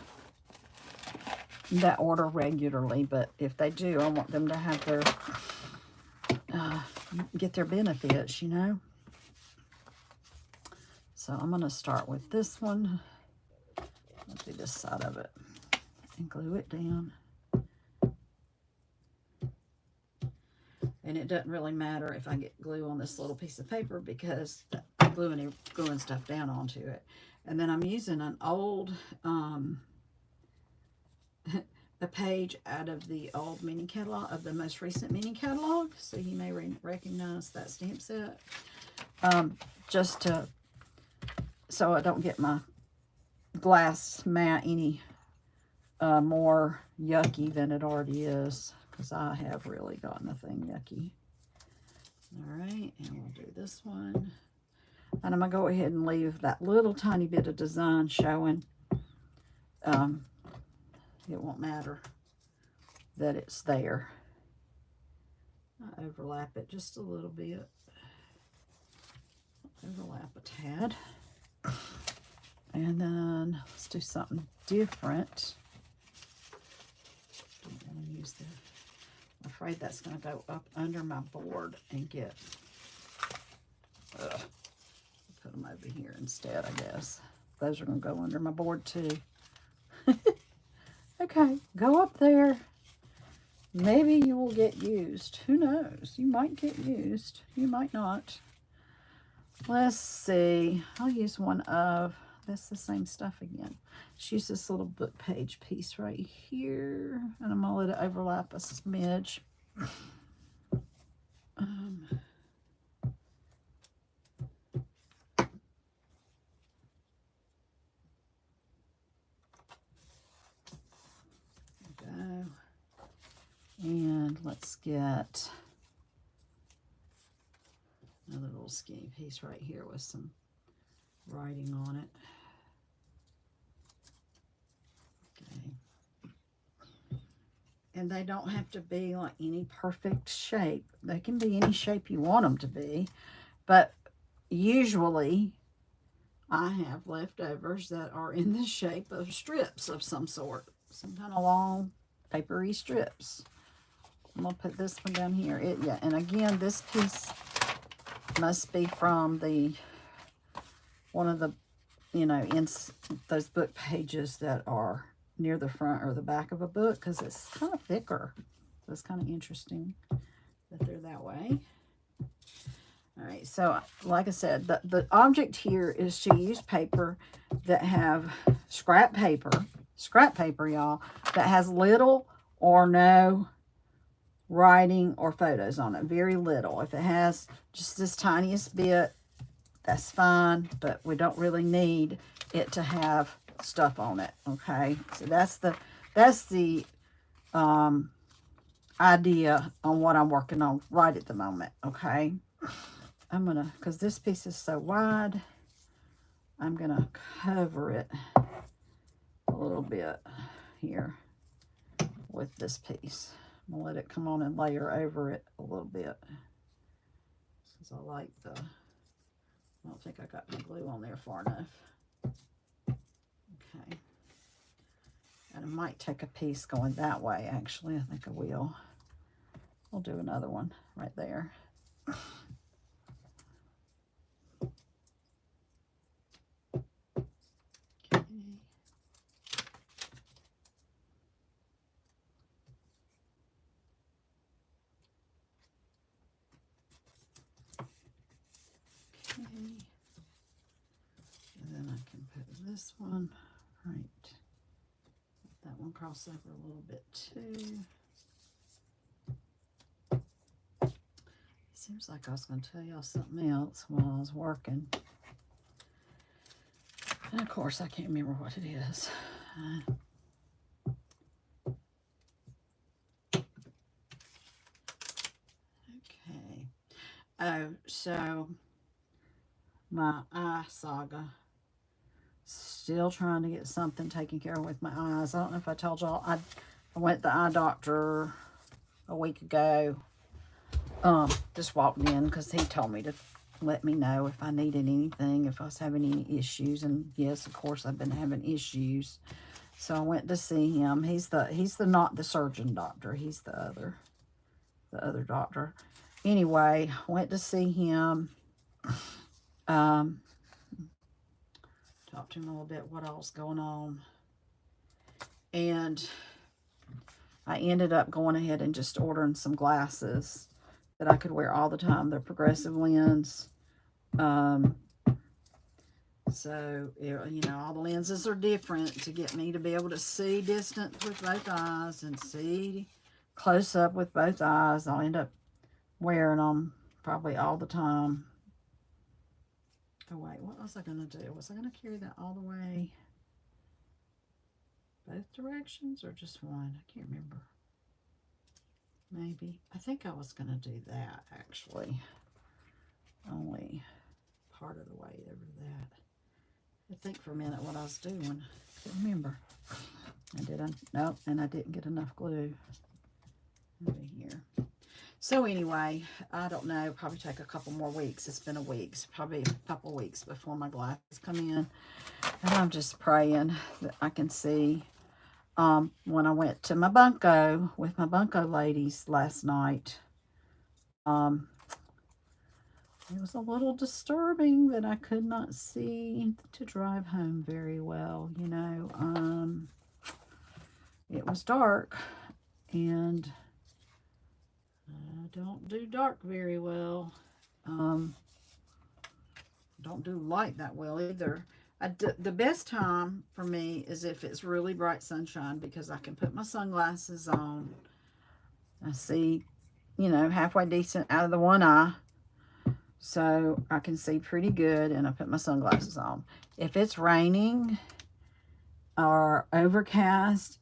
that order regularly, but if they do, I want them to have their get their benefits, you know. So I'm going to start with this one. Let's do this side of it and glue it down. And it doesn't really matter if I get glue on this little piece of paper because I'm gluing stuff down onto it. And then I'm using an old a page out of the old mini catalog, of the most recent mini catalog, so you may recognize that stamp set, just so I don't get my glass mat any more yucky than it already is, because I have really gotten the thing yucky. All right, and we'll do this one. And I'm going to go ahead and leave that little tiny bit of design showing. It won't matter that it's there. I overlap it just a little bit. Overlap a tad. And then let's do something different. Don't want to use the, I'm afraid that's going to go up under my board and get, put them over here instead, I guess. Those are going to go under my board too. Okay, go up there. Maybe you will get used. Who knows? You might get used. You might not. Let's see. I'll use one of, that's the same stuff again. Just use this little book page piece right here. And I'm going to let it overlap a smidge. Go. And let's get another little skinny piece right here with some writing on it. Okay. And they don't have to be like any perfect shape. They can be any shape you want them to be. But usually I have leftovers that are in the shape of strips of some sort. Some kind of long papery strips. I'm going to put this one down here. Yeah, and again, this piece must be from the one of the, you know, in those book pages that are near the front or the back of a book, because it's kind of thicker. So it's kind of interesting that they're that way. All right, so like I said, the object here is to use paper that have scrap paper, y'all, that has little or no writing or photos on it. Very little. If it has just this tiniest bit, that's fine, but we don't really need it to have stuff on it. Okay, so that's the idea on what I'm working on right at the moment. Okay, I'm gonna, because this piece is so wide, I'm gonna cover it a little bit here with this piece. I'm gonna let it come on and layer over it a little bit, since I like the, I don't think I got my glue on there far enough. Okay. And I might take a piece going that way, actually. I think I will. We'll do another one right there. Okay. Okay. And then I can put this one right. Let that one cross over a little bit too. Seems like I was going to tell y'all something else while I was working. And of course, I can't remember what it is. Okay. Oh, so my eye saga. Still trying to get something taken care of with my eyes. I don't know if I told y'all, I went to the eye doctor a week ago. Just walked in because he told me to let me know if I needed anything, if I was having any issues. And yes, of course, I've been having issues. So I went to see him. He's not the surgeon doctor. He's the other doctor. Anyway, went to see him. Talked to him a little bit what all was going on. And I ended up going ahead and just ordering some glasses that I could wear all the time. They're progressive lens. So, you know, all the lenses are different to get me to be able to see distance with both eyes and see close up with both eyes. I'll end up wearing them probably all the time. Oh, wait, what was I going to do? Was I going to carry that all the way both directions or just one? I can't remember. Maybe. I think I was going to do that, actually. Only part of the way over that. I think for a minute what I was doing. I can't remember. Nope, and I didn't get enough glue over here. So anyway, I don't know, probably take a couple more weeks. It's been a week, so probably a couple weeks before my glasses come in. And I'm just praying that I can see. When I went to my bunco with my bunco ladies last night, it was a little disturbing that I could not see to drive home very well, you know. It was dark, and I don't do dark very well. Don't do light that well either. The best time for me is if it's really bright sunshine, because I can put my sunglasses on. I see, you know, halfway decent out of the one eye, so I can see pretty good, and I put my sunglasses on. If it's raining or overcast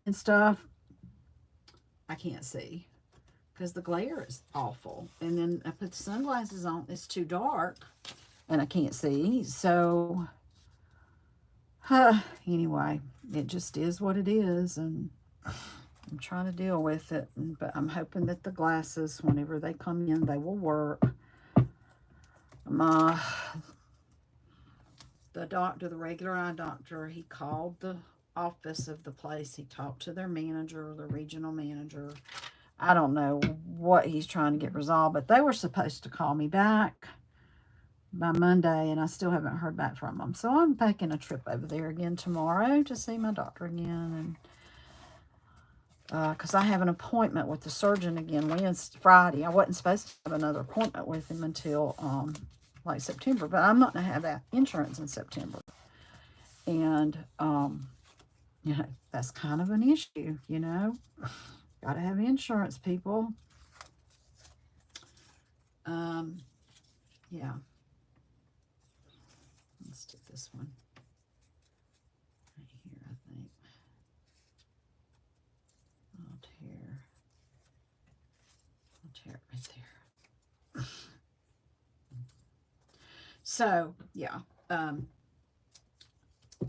and stuff, I can't see because the glare is awful. And then I put the sunglasses on, it's too dark and I can't see. So anyway, it just is what it is, and I'm trying to deal with it. But I'm hoping that the glasses, whenever they come in, they will work. The doctor, the regular eye doctor, he called the office of the place. He talked to their manager, the regional manager. I don't know what he's trying to get resolved, but they were supposed to call me back by Monday, and I still haven't heard back from them. So I'm taking a trip over there again tomorrow to see my doctor again, and because I have an appointment with the surgeon again Friday. I wasn't supposed to have another appointment with him until like September, but I'm not going to have that insurance in September. And, you know, that's kind of an issue, you know. Got to have insurance, people. Yeah. Let's do this one. Right here, I think. I'll tear it right there. So, yeah,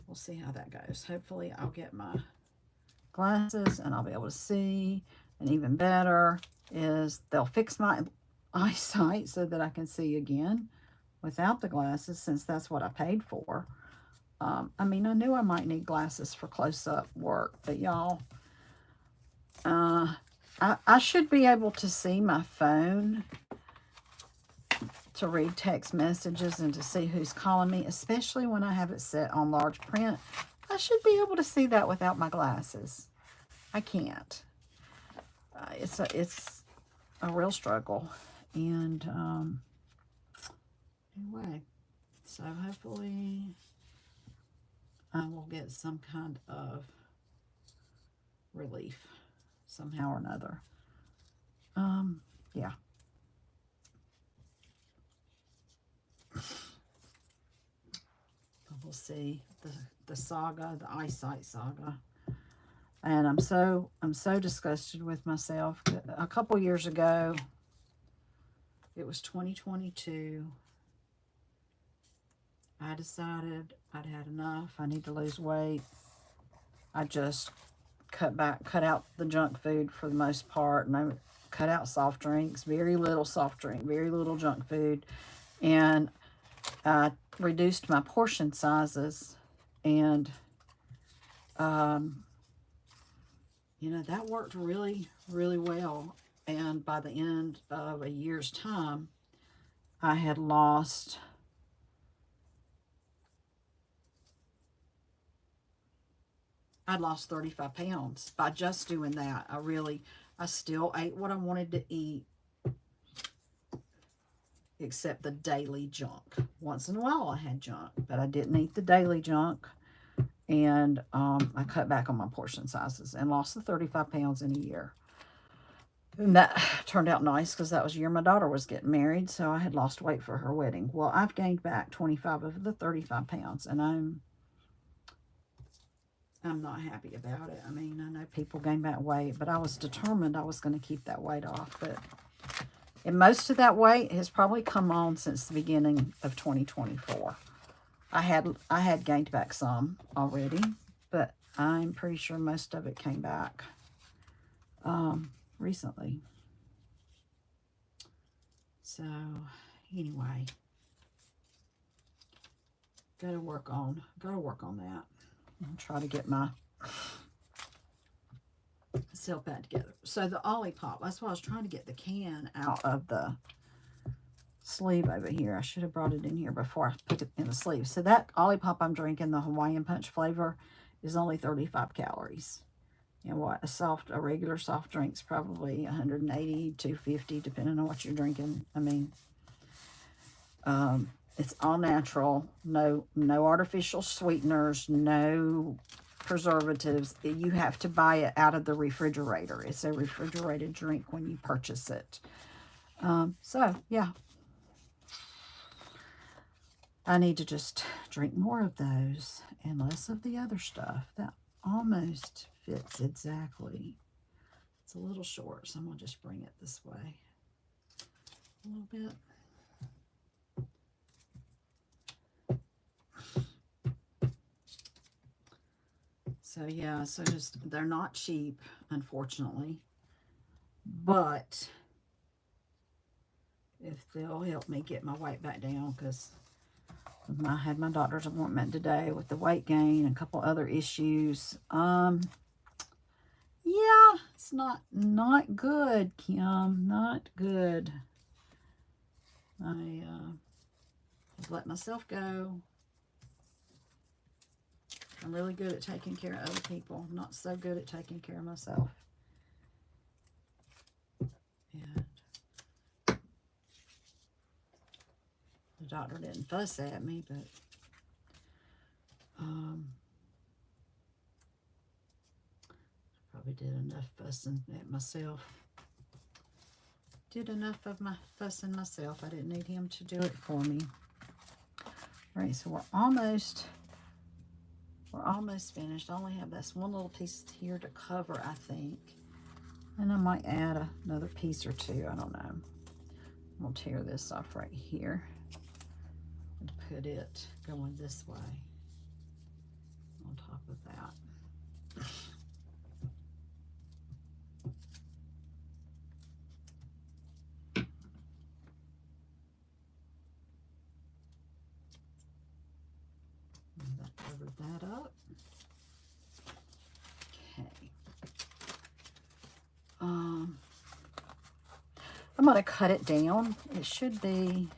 we'll see how that goes. Hopefully, I'll get my glasses and I'll be able to see. And even better is they'll fix my eyesight so that I can see again without the glasses, since that's what I paid for. I mean, I knew I might need glasses for close-up work, but y'all, I should be able to see my phone to read text messages and to see who's calling me, especially when I have it set on large print. I should be able to see that without my glasses. I can't. It's a real struggle. And anyway, so hopefully I will get some kind of relief somehow or another. Yeah. We'll see the saga, the eyesight saga. And I'm so disgusted with myself. A couple years ago, it was 2022, I decided I'd had enough. I need to lose weight. I just cut out the junk food for the most part, and I cut out soft drinks, very little soft drink, very little junk food, and I reduced my portion sizes, and you know, that worked really, really well. And by the end of a year's time, I had lost I'd lost 35 pounds by just doing that. I still ate what I wanted to eat, except the daily junk. Once in a while I had junk, but I didn't eat the daily junk. And I cut back on my portion sizes and lost the 35 pounds in a year. And that turned out nice because that was the year my daughter was getting married, so I had lost weight for her wedding. Well, I've gained back 25 of the 35 pounds, and I'm not happy about it. I mean, I know people gain back weight, but I was determined I was going to keep that weight off. But And most of that weight has probably come on since the beginning of 2024. I had gained back some already, but I'm pretty sure most of it came back recently. So anyway, gotta work on that and try to get myself back together. So the Olipop, that's why I was trying to get the can out of the sleeve over here. I should have brought it in here before I put it in the sleeve. So that Olipop I'm drinking, the Hawaiian Punch flavor, is only 35 calories. And what a regular soft drink's probably 180, 250, depending on what you're drinking. I mean, it's all natural, no artificial sweeteners, no preservatives. You have to buy it out of the refrigerator. It's a refrigerated drink when you purchase it. So yeah, I need to just drink more of those and less of the other stuff. That almost fits exactly. It's a little short, so I'm going to just bring it this way a little bit. So yeah, so just, they're not cheap, unfortunately, but if they'll help me get my weight back down, because I had my doctor's appointment today with the weight gain and a couple other issues. Yeah, it's not good, Kim, not good. I let myself go. I'm really good at taking care of other people. I'm not so good at taking care of myself. And the doctor didn't fuss at me, but probably did enough fussing at myself. Did enough of my fussing myself. I didn't need him to do it for me. All right, so we're almost finished. I only have this one little piece here to cover, I think. And I might add another piece or two. I don't know. I'm going to tear this off right here and put it going this way on top of that. That covered that up. Okay. I'm going to cut it down. It should be,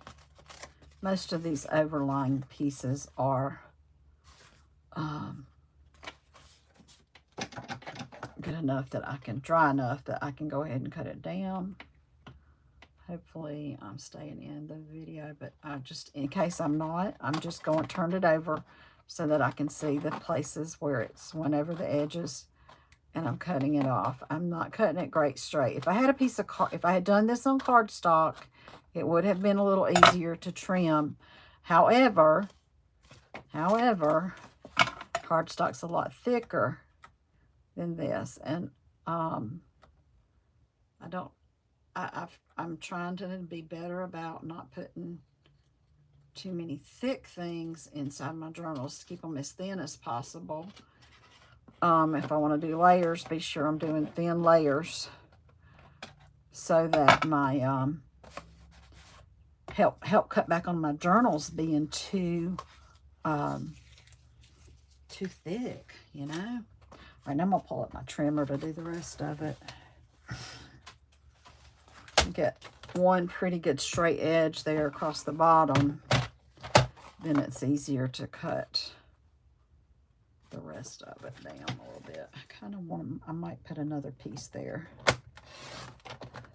most of these overlying pieces are good enough that I can, dry enough that I can go ahead and cut it down. Hopefully I'm staying in the video, but I just, in case I'm not, I'm just going to turn it over so that I can see the places where it's went over the edges, and I'm cutting it off. I'm not cutting it great straight. If I had a piece of if I had done this on cardstock, it would have been a little easier to trim. However, cardstock's a lot thicker than this, and I'm trying to be better about not putting too many thick things inside my journals to keep them as thin as possible. If I want to do layers, be sure I'm doing thin layers so that my help cut back on my journals being too thick, you know. All right, now I'm gonna pull up my trimmer to do the rest of it. Get one pretty good straight edge there across the bottom, then it's easier to cut the rest of it down a little bit. I kind of want to, I might put another piece there.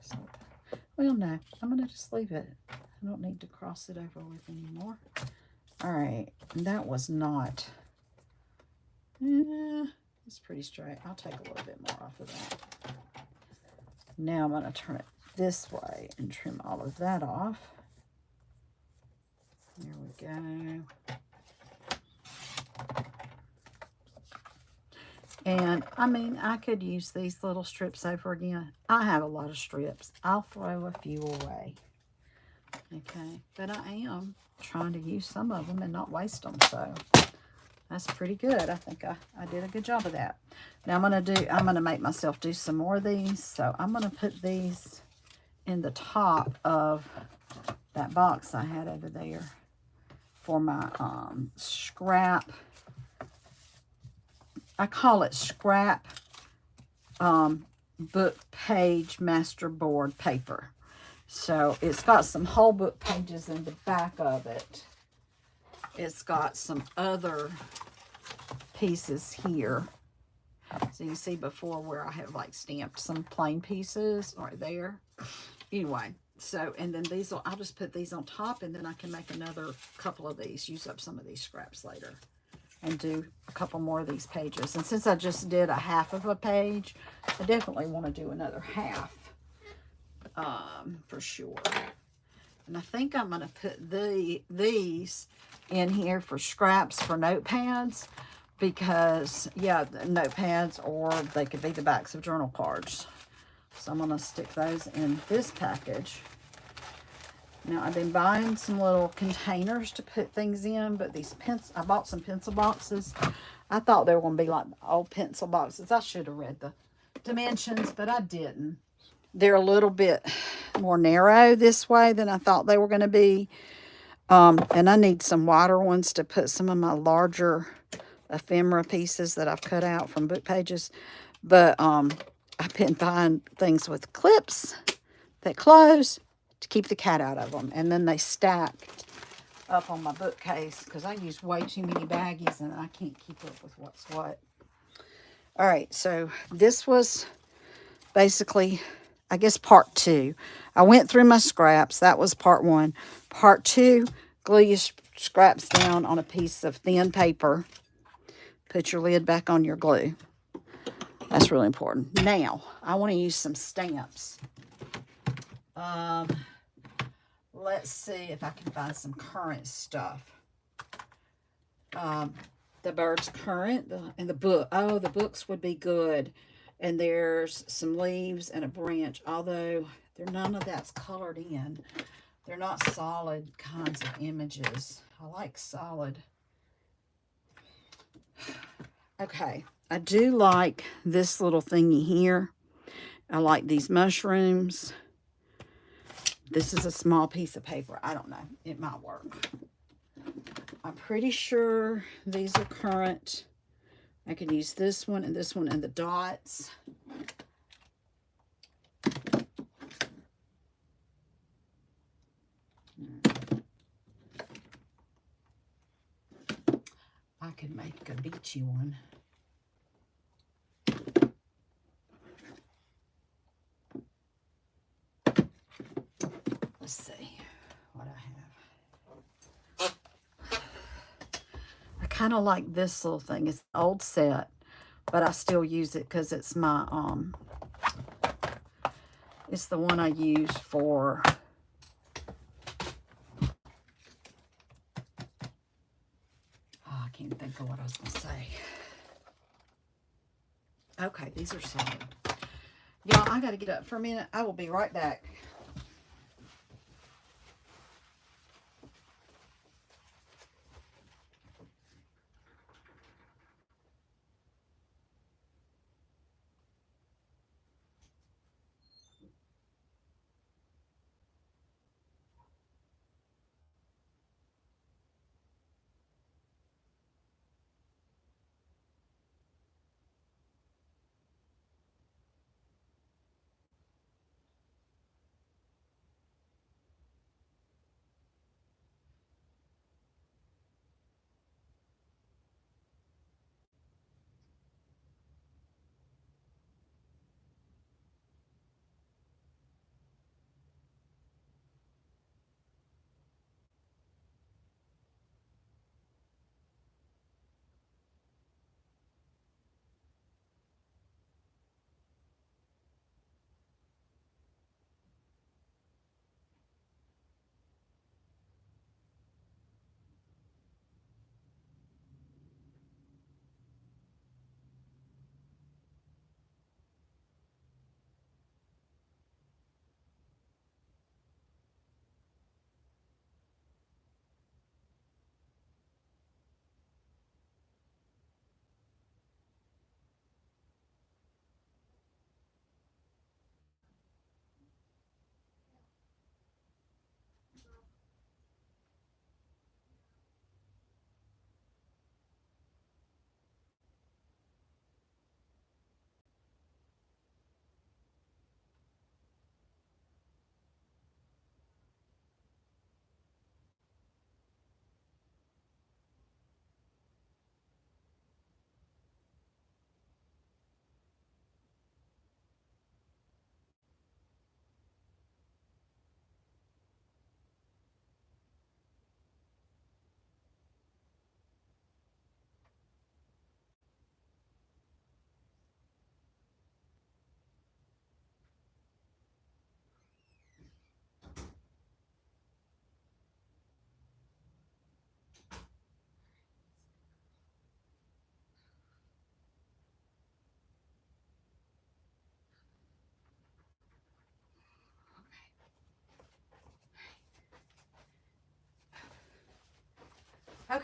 So, well, no, I'm going to just leave it. I don't need to cross it over with anymore. All right, and that was not, it's pretty straight. I'll take a little bit more off of that. Now I'm going to turn it this way and trim all of that off. There we go. And I mean, I could use these little strips over again. I have a lot of strips. I'll throw a few away. Okay, but I am trying to use some of them and not waste them. So that's pretty good. I think I did a good job of that. Now I'm gonna make myself do some more of these. So I'm gonna put these in the top of that box I had over there for my scrap. I call it scrap book page masterboard paper. So it's got some whole book pages in the back of it. It's got some other pieces here. So you see before where I have like stamped some plain pieces right there. Anyway, so, and then these, I'll just put these on top, and then I can make another couple of these, use up some of these scraps later, and do a couple more of these pages. And since I just did a half of a page, I definitely want to do another half, for sure. And I think I'm going to put these in here for scraps for notepads, because, yeah, the notepads, or they could be the backs of journal cards. So I'm going to stick those in this package. Now, I've been buying some little containers to put things in, but these I bought some pencil boxes. I thought they were going to be like old pencil boxes. I should have read the dimensions, but I didn't. They're a little bit more narrow this way than I thought they were going to be. And I need some wider ones to put some of my larger ephemera pieces that I've cut out from book pages. But I've been buying things with clips that close to keep the cat out of them. And then they stack up on my bookcase because I use way too many baggies and I can't keep up with what's what. All right, so this was basically, I guess, part 2. I went through my scraps. That was part 1. Part 2, glue your scraps down on a piece of thin paper. Put your lid back on your glue. That's really important. Now, I want to use some stamps. Let's see if I can find some current stuff. The bird's current, and the book. Oh, the books would be good. And there's some leaves and a branch, although none of that's colored in. They're not solid kinds of images. I like solid. Okay, I do like this little thingy here. I like these mushrooms. This is a small piece of paper. I don't know. It might work. I'm pretty sure these are current. I can use this one and the dots. I could make a beachy one. Let's see what I have. I kind of like this little thing. It's an old set, but I still use it because it's my, it's the one I use for, I can't think of what I was going to say. Okay, these are solid. Y'all, I got to get up for a minute. I will be right back.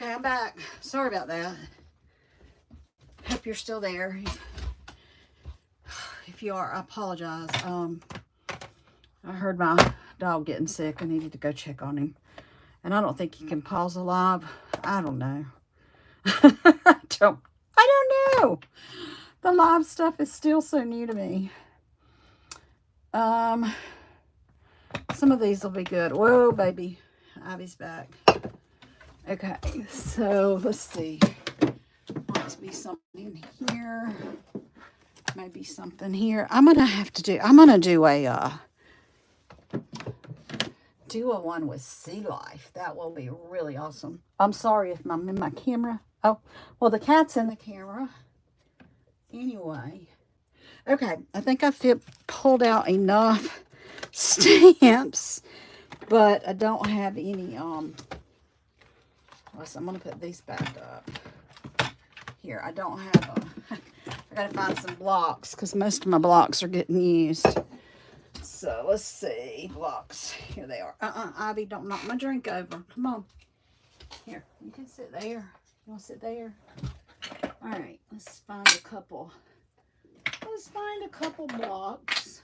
Okay, I'm back. Sorry about that. Hope you're still there. If you are, I apologize. I heard my dog getting sick. I needed to go check on him. And I don't think he can pause a live. I don't know. I don't know. The live stuff is still so new to me. Some of these will be good. Whoa, baby. Ivy's back. Okay, so let's see. Must be something here. Maybe something here. I'm gonna do a one with sea life. That will be really awesome. I'm sorry if I'm in my camera. Oh, well, the cat's in the camera. Anyway. Okay, I think I pulled out enough stamps, but I don't have any, so I'm going to put these back up. Here, I don't have I got to find some blocks because most of my blocks are getting used. So, let's see. Blocks. Here they are. Ivy, don't knock my drink over. Come on. Here, you can sit there. You want to sit there? All right, let's find a couple. Let's find a couple blocks.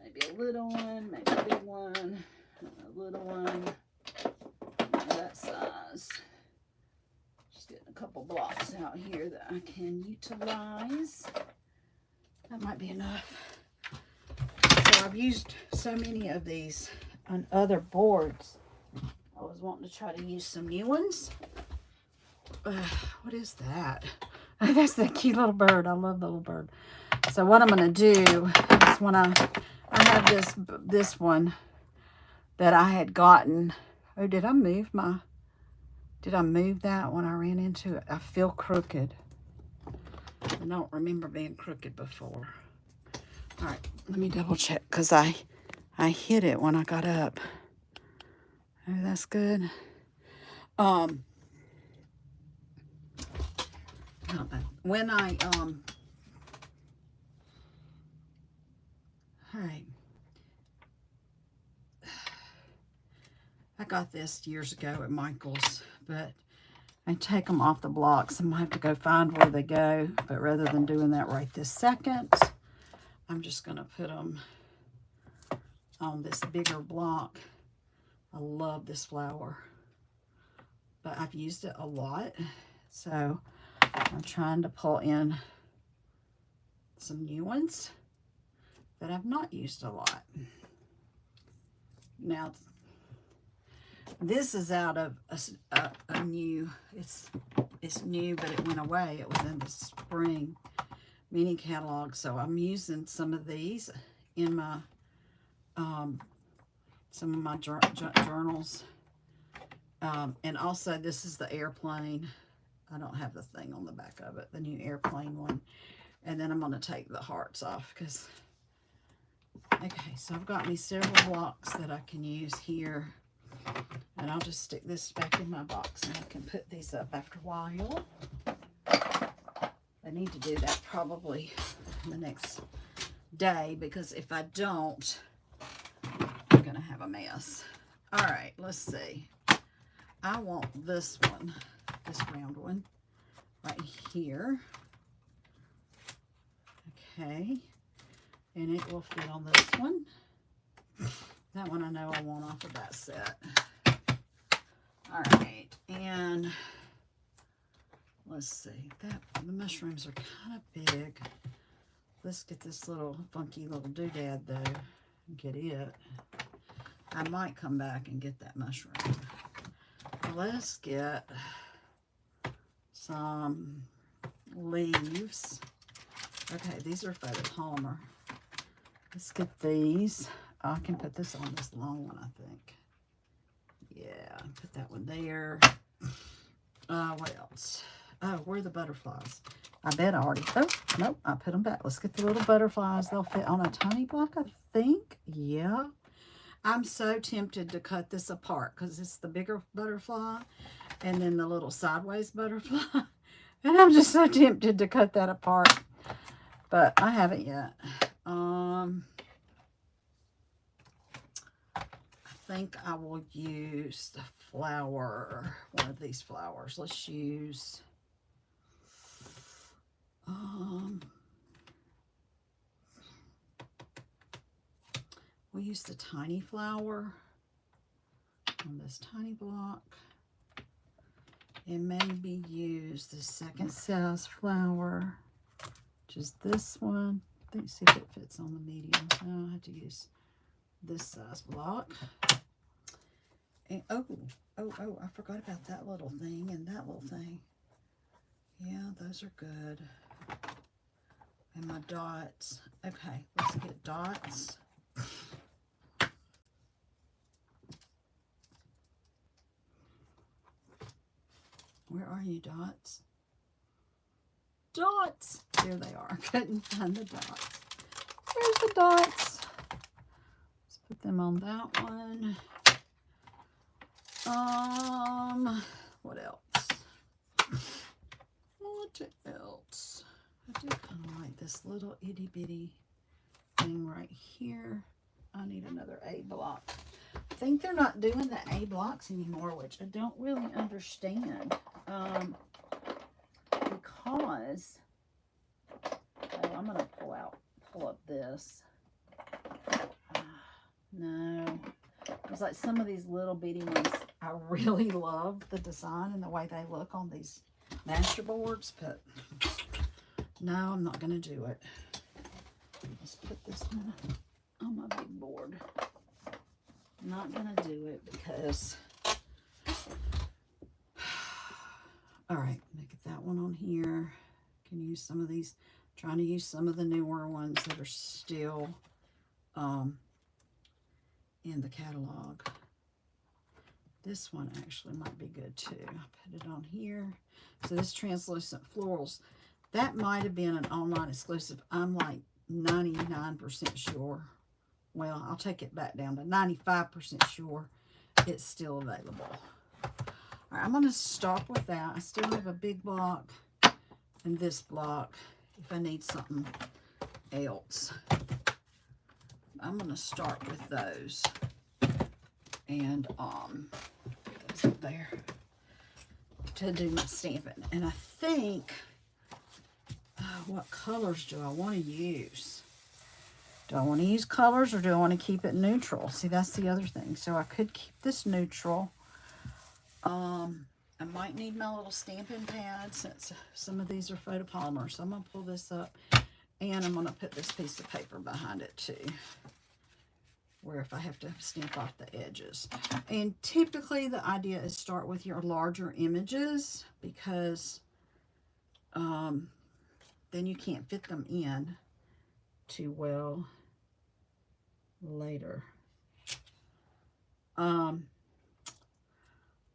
Maybe a little one, maybe a big one, a little one, that size. Just getting a couple blocks out here that I can utilize. That might be enough. So I've used so many of these on other boards. I was wanting to try to use some new ones. What is that? That's that cute little bird. I love the little bird. So what I'm going to do is when I have this one that I had gotten. Oh, did I move that when I ran into it? I feel crooked. I don't remember being crooked before. All right, let me double check because I hit it when I got up. Oh, that's good. When all right. I got this years ago at Michael's, but I take them off the blocks. I'm gonna have to go find where they go, but rather than doing that right this second, I'm just gonna put them on this bigger block. I love this flower, but I've used it a lot, so I'm trying to pull in some new ones that I've not used a lot. Now, this is out of a new, it's new, but it went away. It was in the spring mini catalog, so I'm using some of these in my, some of my journals. And also, this is the airplane. I don't have the thing on the back of it, the new airplane one. And then I'm going to take the hearts off because, okay, so I've got me several blocks that I can use here. And I'll just stick this back in my box and I can put these up after a while. I need to do that probably the next day because if I don't, I'm going to have a mess. All right, let's see. I want this one. This round one right here. Okay, and it will fit on this one. That one I know I want off of that set. All right, and let's see, the mushrooms are kind of big. Let's get this little funky little doodad though and get it. I might come back and get that mushroom. Let's get some leaves. Okay, these are photopolymer. Let's get these. I can put this on this long one, I think. Yeah, put that one there. What else? Oh, where are the butterflies? I bet I already, oh, nope, I put them back. Let's get the little butterflies. They'll fit on a tiny block, I think. Yeah. I'm so tempted to cut this apart because it's the bigger butterfly and then the little sideways butterfly. And I'm just so tempted to cut that apart. But I haven't yet. I think I will use the flower, one of these flowers. Let's use, we'll use the tiny flower on this tiny block. And maybe use the second size flower, which is this one. See if it fits on the medium. No, I have to use this size block. And oh, I forgot about that little thing and that little thing. Yeah, those are good. And my dots. Okay, let's get dots. Where are you, dots? Dots! There they are. Couldn't find the dots. There's the dots. Let's put them on that one. What else? What else? I do kind of like this little itty bitty thing right here. I need another A block. I think they're not doing the A blocks anymore, which I don't really understand. Because I'm gonna pull up this. No, it's like some of these little bitty ones. I really love the design and the way they look on these masterboards, but no, I'm not gonna do it. Let's put this one on my big board. I'm not gonna do it because. All right, make that one on here. Can use some of these. Trying to use some of the newer ones that are still in the catalog. This one actually might be good too. I'll put it on here. So this translucent florals, that might have been an online exclusive. I'm like 99% sure. Well, I'll take it back down to 95% sure it's still available. All right, I'm going to stop with that. I still have a big block and this block if I need something else. I'm going to start with those. And those up there to do my stamping. And I think, what colors do I want to use? Do I want to use colors or do I want to keep it neutral? See, that's the other thing. So I could keep this neutral. I might need my little stamping pad since some of these are photopolymer. So I'm going to pull this up and I'm going to put this piece of paper behind it too, where if I have to stamp off the edges. And typically the idea is start with your larger images because then you can't fit them in too well later.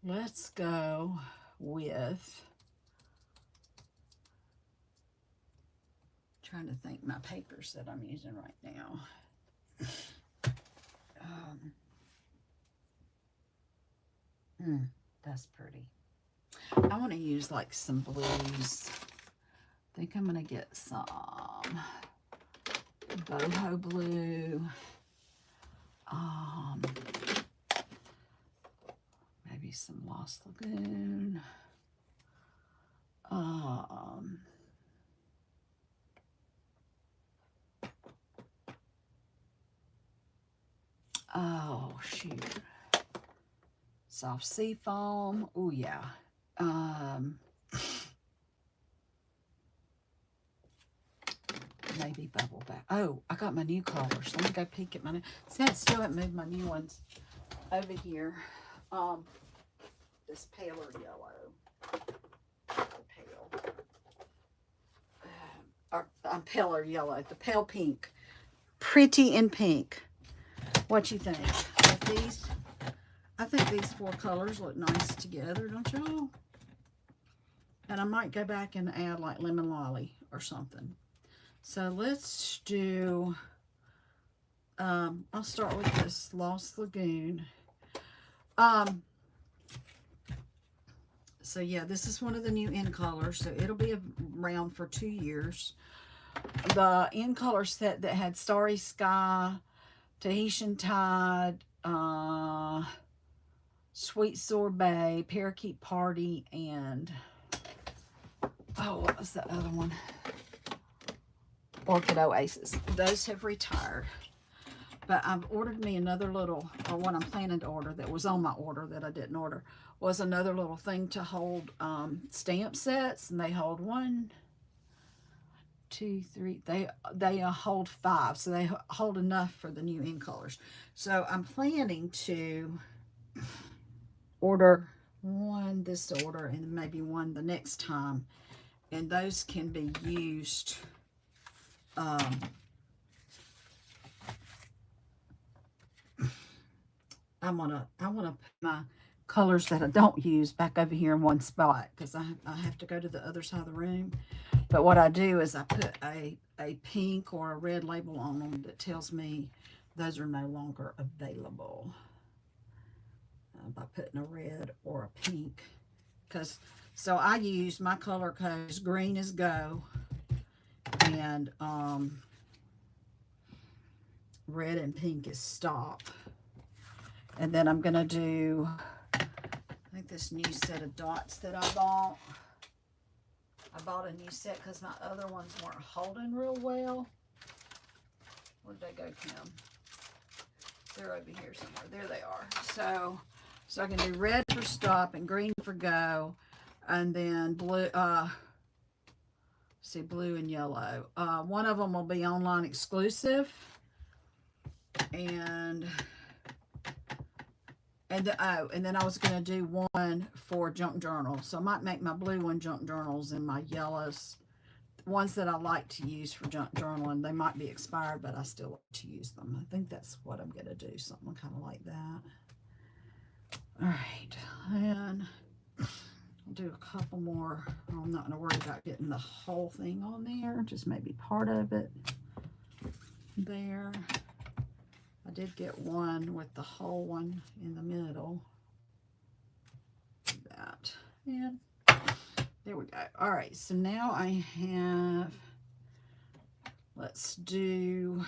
Let's go with, trying to think my papers that I'm using right now. That's pretty. I want to use like some blues. I think I'm going to get some boho blue. Maybe some Lost Lagoon. Oh, shoot. Soft sea foam. Oh, yeah. Maybe bubble back. Oh, I got my new colors. Let me go peek at my new. See, I still haven't moved my new ones over here. This paler yellow. Pale. Or paler yellow. The pale pink. Pretty in pink. What you think? I think these four colors look nice together, don't y'all? And I might go back and add like lemon lolly or something. So let's do, I'll start with this Lost Lagoon. So yeah, this is one of the new in colors. So it'll be around for 2 years. The in color set that had Starry Sky, Tahitian Tide, Sweet Sorbet, Parakeet Party, and oh, what was the other one? Orchid Oasis. Those have retired. But I've ordered me another little, or what I'm planning to order that was on my order that I didn't order, was another little thing to hold stamp sets. And they hold 1, 2, 3, they hold 5. So they hold enough for the new in colors. So I'm planning to order one this order and maybe one the next time. And those can be used I wanna put my colors that I don't use back over here in one spot because I have to go to the other side of the room. But what I do is I put a pink or a red label on them that tells me those are no longer available by putting a red or a pink. So I use my color codes. Green is go, and red and pink is stop. And then I'm going to do, I think this new set of dots that I bought. I bought a new set because my other ones weren't holding real well. Where'd they go, Kim? They're over here somewhere. There they are. So I can do red for stop and green for go. And then blue, blue and yellow. One of them will be online exclusive. And then I was going to do one for junk journal. So I might make my blue one junk journals and my yellows, ones that I like to use for junk journaling. They might be expired, but I still like to use them. I think that's what I'm going to do, something kind of like that. All right, and I'll do a couple more. I'm not going to worry about getting the whole thing on there, just maybe part of it there. I did get one with the whole one in the middle. That. And there we go. All right, so now I have, let's do,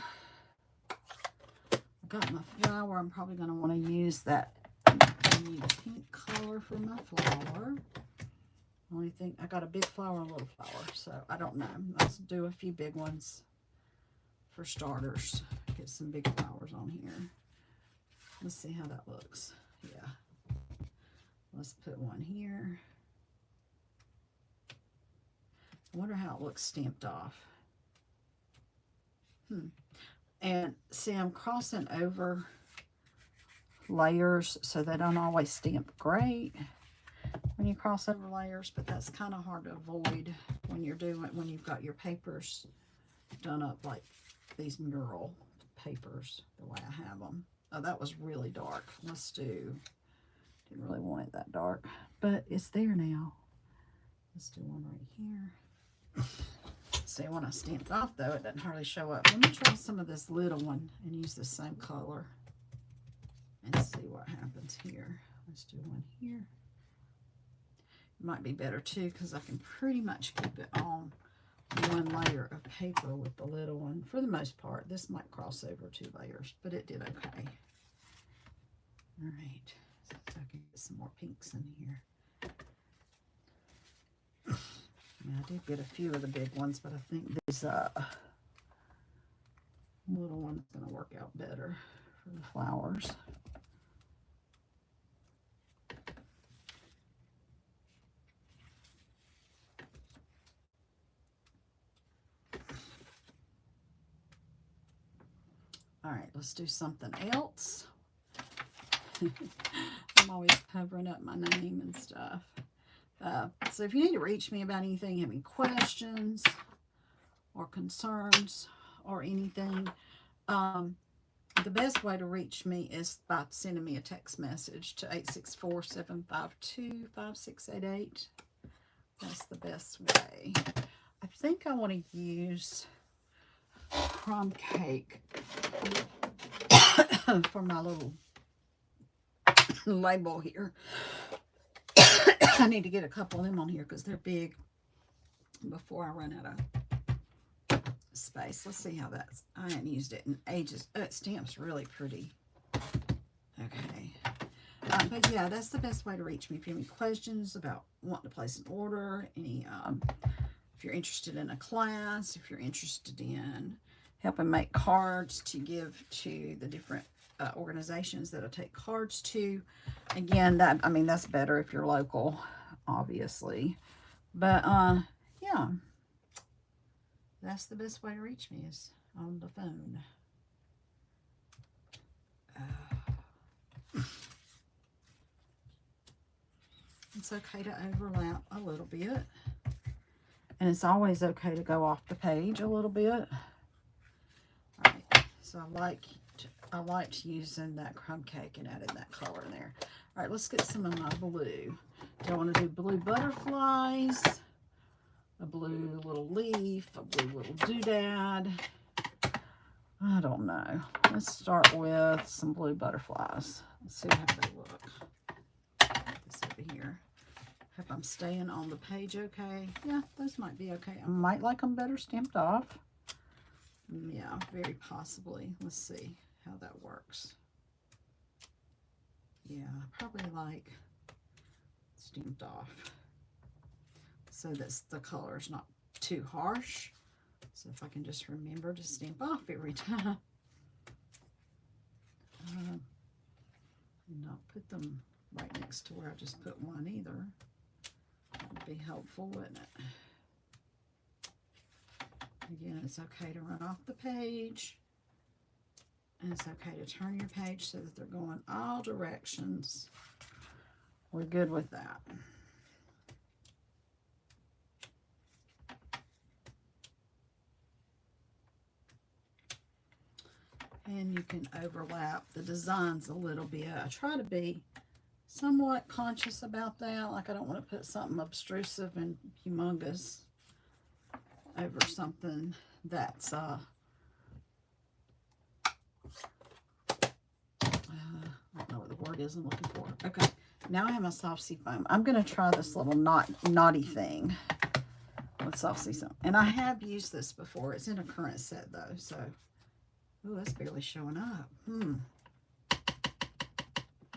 I got my flower. I'm probably going to want to use that pink color for my flower. Only thing, I got a big flower and a little flower, so I don't know. Let's do a few big ones for starters. Get some big flowers on here. Let's see how that looks. Yeah. Let's put one here. I wonder how it looks stamped off. And see, I'm crossing over layers so they don't always stamp great when you cross over layers, but that's kind of hard to avoid when you're doing it, when you've got your papers done up like these mural papers, the way I have them. Oh, that was really dark. Let's do, didn't really want it that dark, but it's there now. Let's do one right here. See, when I stamped off though, it doesn't hardly show up. Let me try some of this little one and use the same color and see what happens here. Let's do one here. It might be better too because I can pretty much keep it on one layer of paper with the little one for the most part. This might cross over 2 layers, but it did okay. All right, so I can get some more pinks in here. Yeah, I did get a few of the big ones, but I think this little one's going to work out better for the flowers. All right, let's do something else. I'm always covering up my name and stuff. So if you need to reach me about anything, have any questions or concerns or anything, the best way to reach me is by sending me a text message to 864-752-5688. That's the best way. I think I want to use crumb cake for my little label here. I need to get a couple of them on here because they're big before I run out of space. Let's see how that's, I haven't used it in ages. Oh, it stamps really pretty. Okay. But yeah, that's the best way to reach me. If you have any questions about wanting to place an order, if you're interested in a class, if you're interested in helping make cards to give to the different organizations that I take cards to. Again, that's better if you're local, obviously. But yeah, that's the best way to reach me is on the phone. It's okay to overlap a little bit. And it's always okay to go off the page a little bit. All right, so I liked using that crumb cake and added that color in there. All right, let's get some of my blue. Do I want to do blue butterflies, a blue little leaf, a blue little doodad? I don't know. Let's start with some blue butterflies. Let's see how they look. Put this over here. Hope I'm staying on the page okay. Yeah, those might be okay. I might like them better stamped off. Yeah, very possibly. Let's see how that works. Yeah, probably like stamped off so that the color is not too harsh. So if I can just remember to stamp off every time. And not put them right next to where I just put one either. That would be helpful, wouldn't it? Again, it's okay to run off the page. And it's okay to turn your page so that they're going all directions. We're good with that. And you can overlap the designs a little bit. I try to be somewhat conscious about that. Like I don't want to put something obtrusive and humongous over something that's I don't know what the word is I'm looking for. Okay, now I have my soft sea foam. I'm going to try this little knotty thing with soft sea foam. And I have used this before. It's in a current set though, so oh, that's barely showing up. Let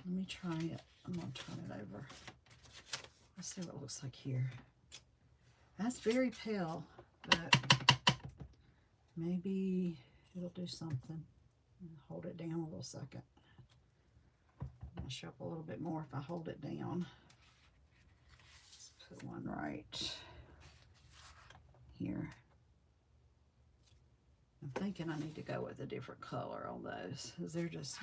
me try it. I'm going to turn it over. Let's see what it looks like here. That's very pale, but maybe it'll do something. Hold it down a little second. It'll show up a little bit more if I hold it down. Let's put one right here. I'm thinking I need to go with a different color on those because they're just,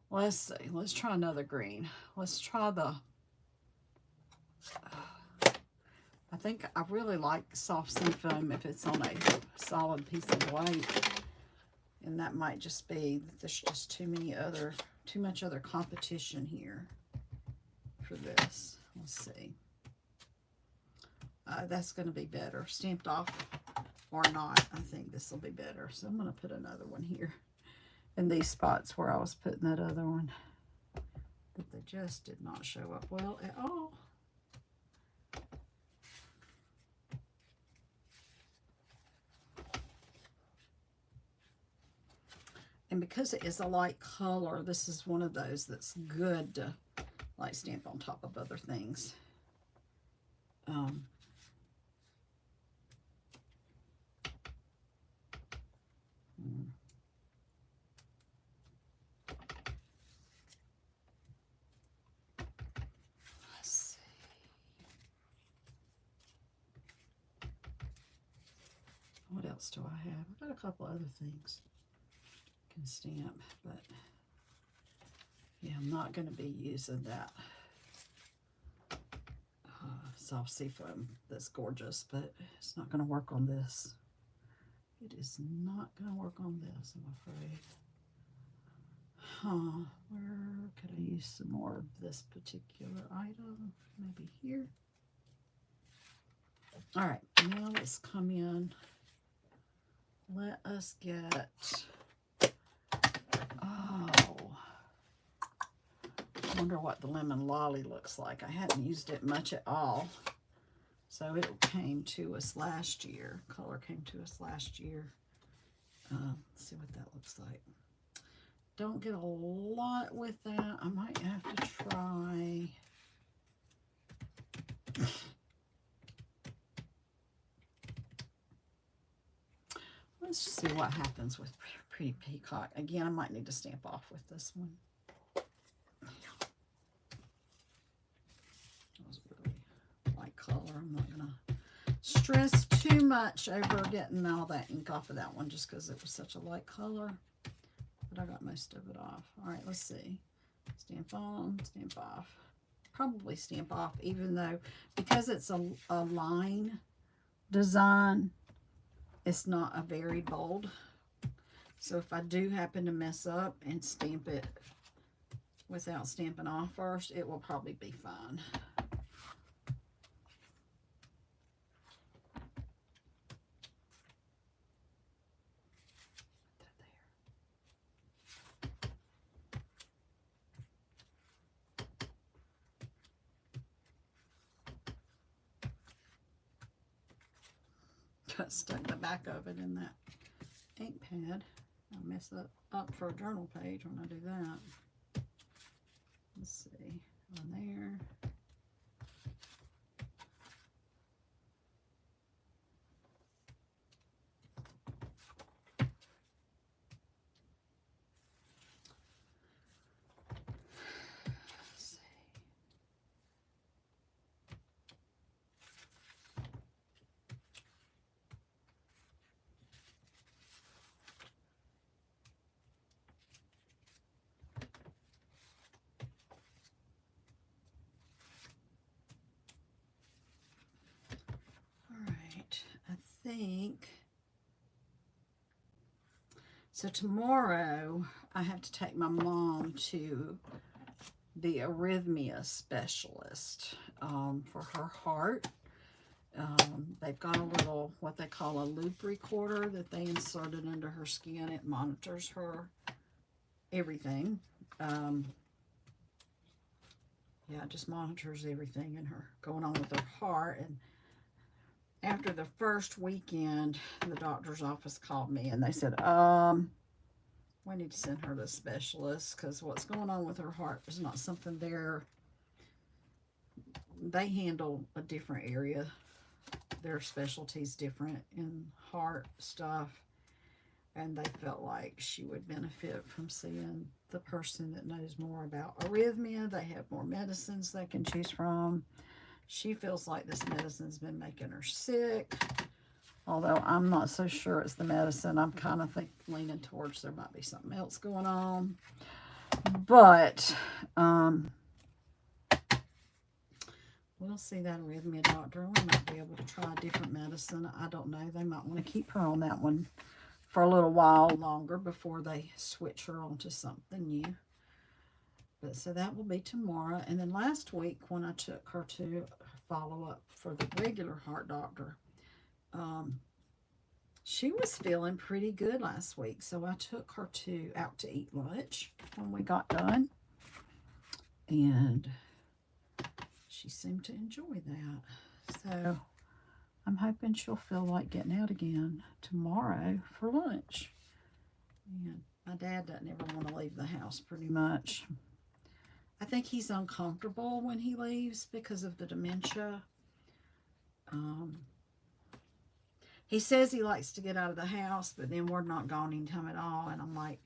let's see, let's try another green. Let's try the, I think I really like soft sea foam if it's on a solid piece of white. And that might just be that there's just too much other competition here for this. Let's see. That's going to be better. Stamped off or not, I think this will be better. So I'm going to put another one here in these spots where I was putting that other one. But they just did not show up well at all. And because it is a light color, this is one of those that's good to like stamp on top of other things. Let's see. What else do I have? I've got a couple other things I can stamp, but yeah, I'm not going to be using that soft sea foam. That's gorgeous, but it's not going to work on this. It is not going to work on this, I'm afraid. Where could I use some more of this particular item? Maybe here. All right, now let's come in. Let us get, I wonder what the lemon lolly looks like. I hadn't used it much at all. So it came to us last year. Color came to us last year. Let's see what that looks like. don't get a lot with that. I might have to try. Let's see what happens with Pretty Peacock. Again, I might need to stamp off with this one. That was a really light color. I'm not going to stress too much over getting all that ink off of that one just because it was such a light color. But I got most of it off. All right, let's see. Stamp on, stamp off. Probably stamp off, even though, because it's a line design, it's not a very bold. So if I do happen to mess up and stamp it without stamping off first, it will probably be fine. Got stuck the back of it in that ink pad. I'll mess up for a journal page when I do that. Let's see, on there. Think so. Tomorrow I have to take my mom to the arrhythmia specialist for her heart. They've got a little, what they call a loop recorder that they inserted into her skin. It monitors her everything. Yeah, it just monitors everything in her going on with her heart. And after the first weekend, the doctor's office called me and they said, we need to send her to a specialist because what's going on with her heart is not something they handle a different area. Their specialty's different in heart stuff. And they felt like she would benefit from seeing the person that knows more about arrhythmia. They have more medicines they can choose from. She feels like this medicine's been making her sick, although I'm not so sure it's the medicine. I'm kind of leaning towards there might be something else going on. But we'll see that arrhythmia doctor. We might be able to try a different medicine. I don't know. They might want to keep her on that one for a little while longer before they switch her onto something new. But so that will be tomorrow. And then last week when I took her to follow up for the regular heart doctor, she was feeling pretty good last week. So I took her out to eat lunch when we got done. And she seemed to enjoy that. So I'm hoping she'll feel like getting out again tomorrow for lunch. And my dad doesn't ever want to leave the house pretty much. I think he's uncomfortable when he leaves because of the dementia. He says he likes to get out of the house, but then we're not gone anytime at all. And I'm like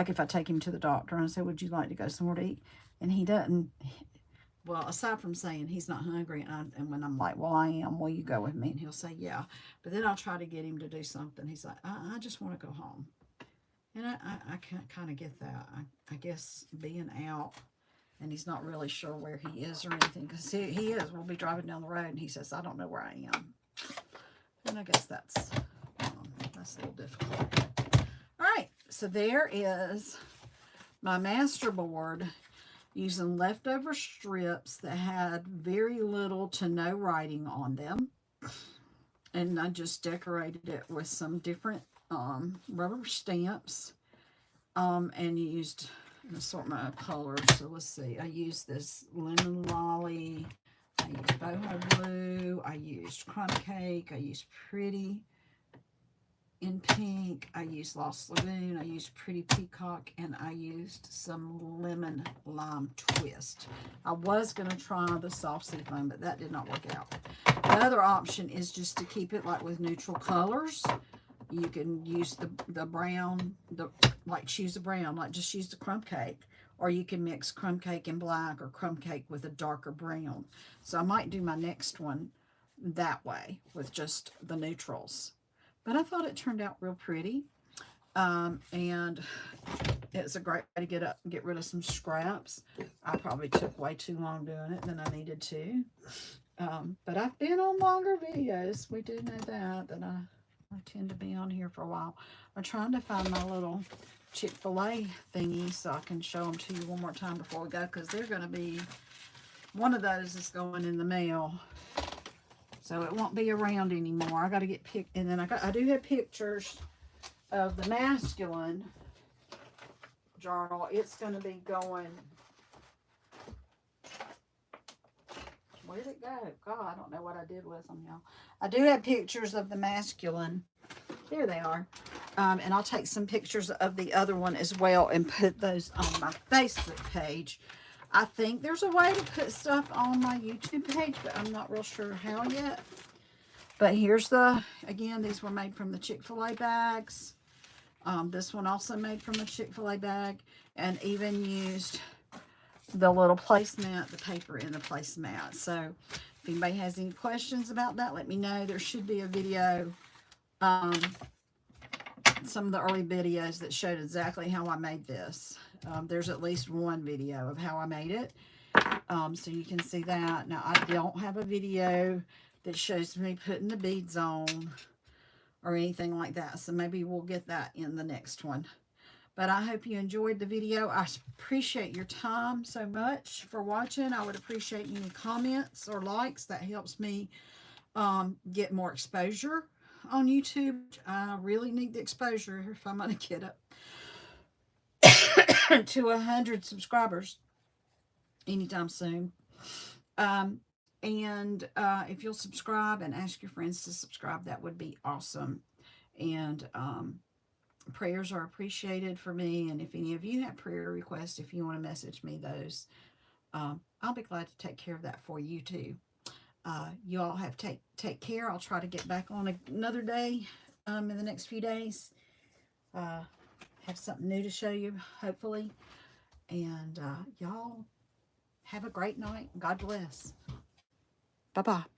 if I take him to the doctor and I say, would you like to go somewhere to eat? And he doesn't. Well, aside from saying he's not hungry, and when I'm like, well, I am, will you go with me? And he'll say, yeah. But then I'll try to get him to do something. He's like, I just want to go home. And I can't kind of get that. I guess being out, and he's not really sure where he is or anything, because he is. We'll be driving down the road, and he says, I don't know where I am. And I guess that's a little difficult. All right, so there is my masterboard using leftover strips that had very little to no writing on them. And I just decorated it with some different rubber stamps and used an assortment of colors. So let's see, I used this lemon lolly, I used boho blue, I used crumb cake, I used pretty in pink. I used Lost Lagoon, I used Pretty Peacock, and I used some Lemon Lime Twist. I was going to try the Soft Seafoam, but that did not work out. The other option is just to keep it like with neutral colors. You can use the brown, like choose a brown, like just use the crumb cake. Or you can mix crumb cake in black or crumb cake with a darker brown. So I might do my next one that way with just the neutrals. But I thought it turned out real pretty. And it's a great way to get rid of some scraps. I probably took way too long doing it than I needed to. But I've been on longer videos. We do know that I tend to be on here for a while. I'm trying to find my little Chick-fil-A thingy so I can show them to you one more time before we go, because they're going to be, one of those is going in the mail. So it won't be around anymore. I got to get and then I do have pictures of the masculine journal. It's going to be going, where did it go? God, I don't know what I did with them, y'all. I do have pictures of the masculine. There they are. And I'll take some pictures of the other one as well and put those on my Facebook page. I think there's a way to put stuff on my YouTube page, but I'm not real sure how yet. But here's again, these were made from the Chick-fil-A bags. This one also made from a Chick-fil-A bag, and even used the little placemat, the paper in the placemat. So if anybody has any questions about that, let me know. There should be a video, some of the early videos that showed exactly how I made this. There's at least one video of how I made it. So you can see that. Now, I don't have a video that shows me putting the beads on or anything like that. So maybe we'll get that in the next one. But I hope you enjoyed the video. I appreciate your time so much for watching. I would appreciate any comments or likes. That helps me get more exposure on YouTube. I really need the exposure if I'm going to get up to 100 subscribers anytime soon. And if you'll subscribe and ask your friends to subscribe, that would be awesome. And prayers are appreciated for me. And if any of you have prayer requests, if you want to message me those, I'll be glad to take care of that for you too. You all have take care. I'll try to get back on another day in the next few days. Have something new to show you, hopefully. And y'all have a great night. God bless. Bye-bye.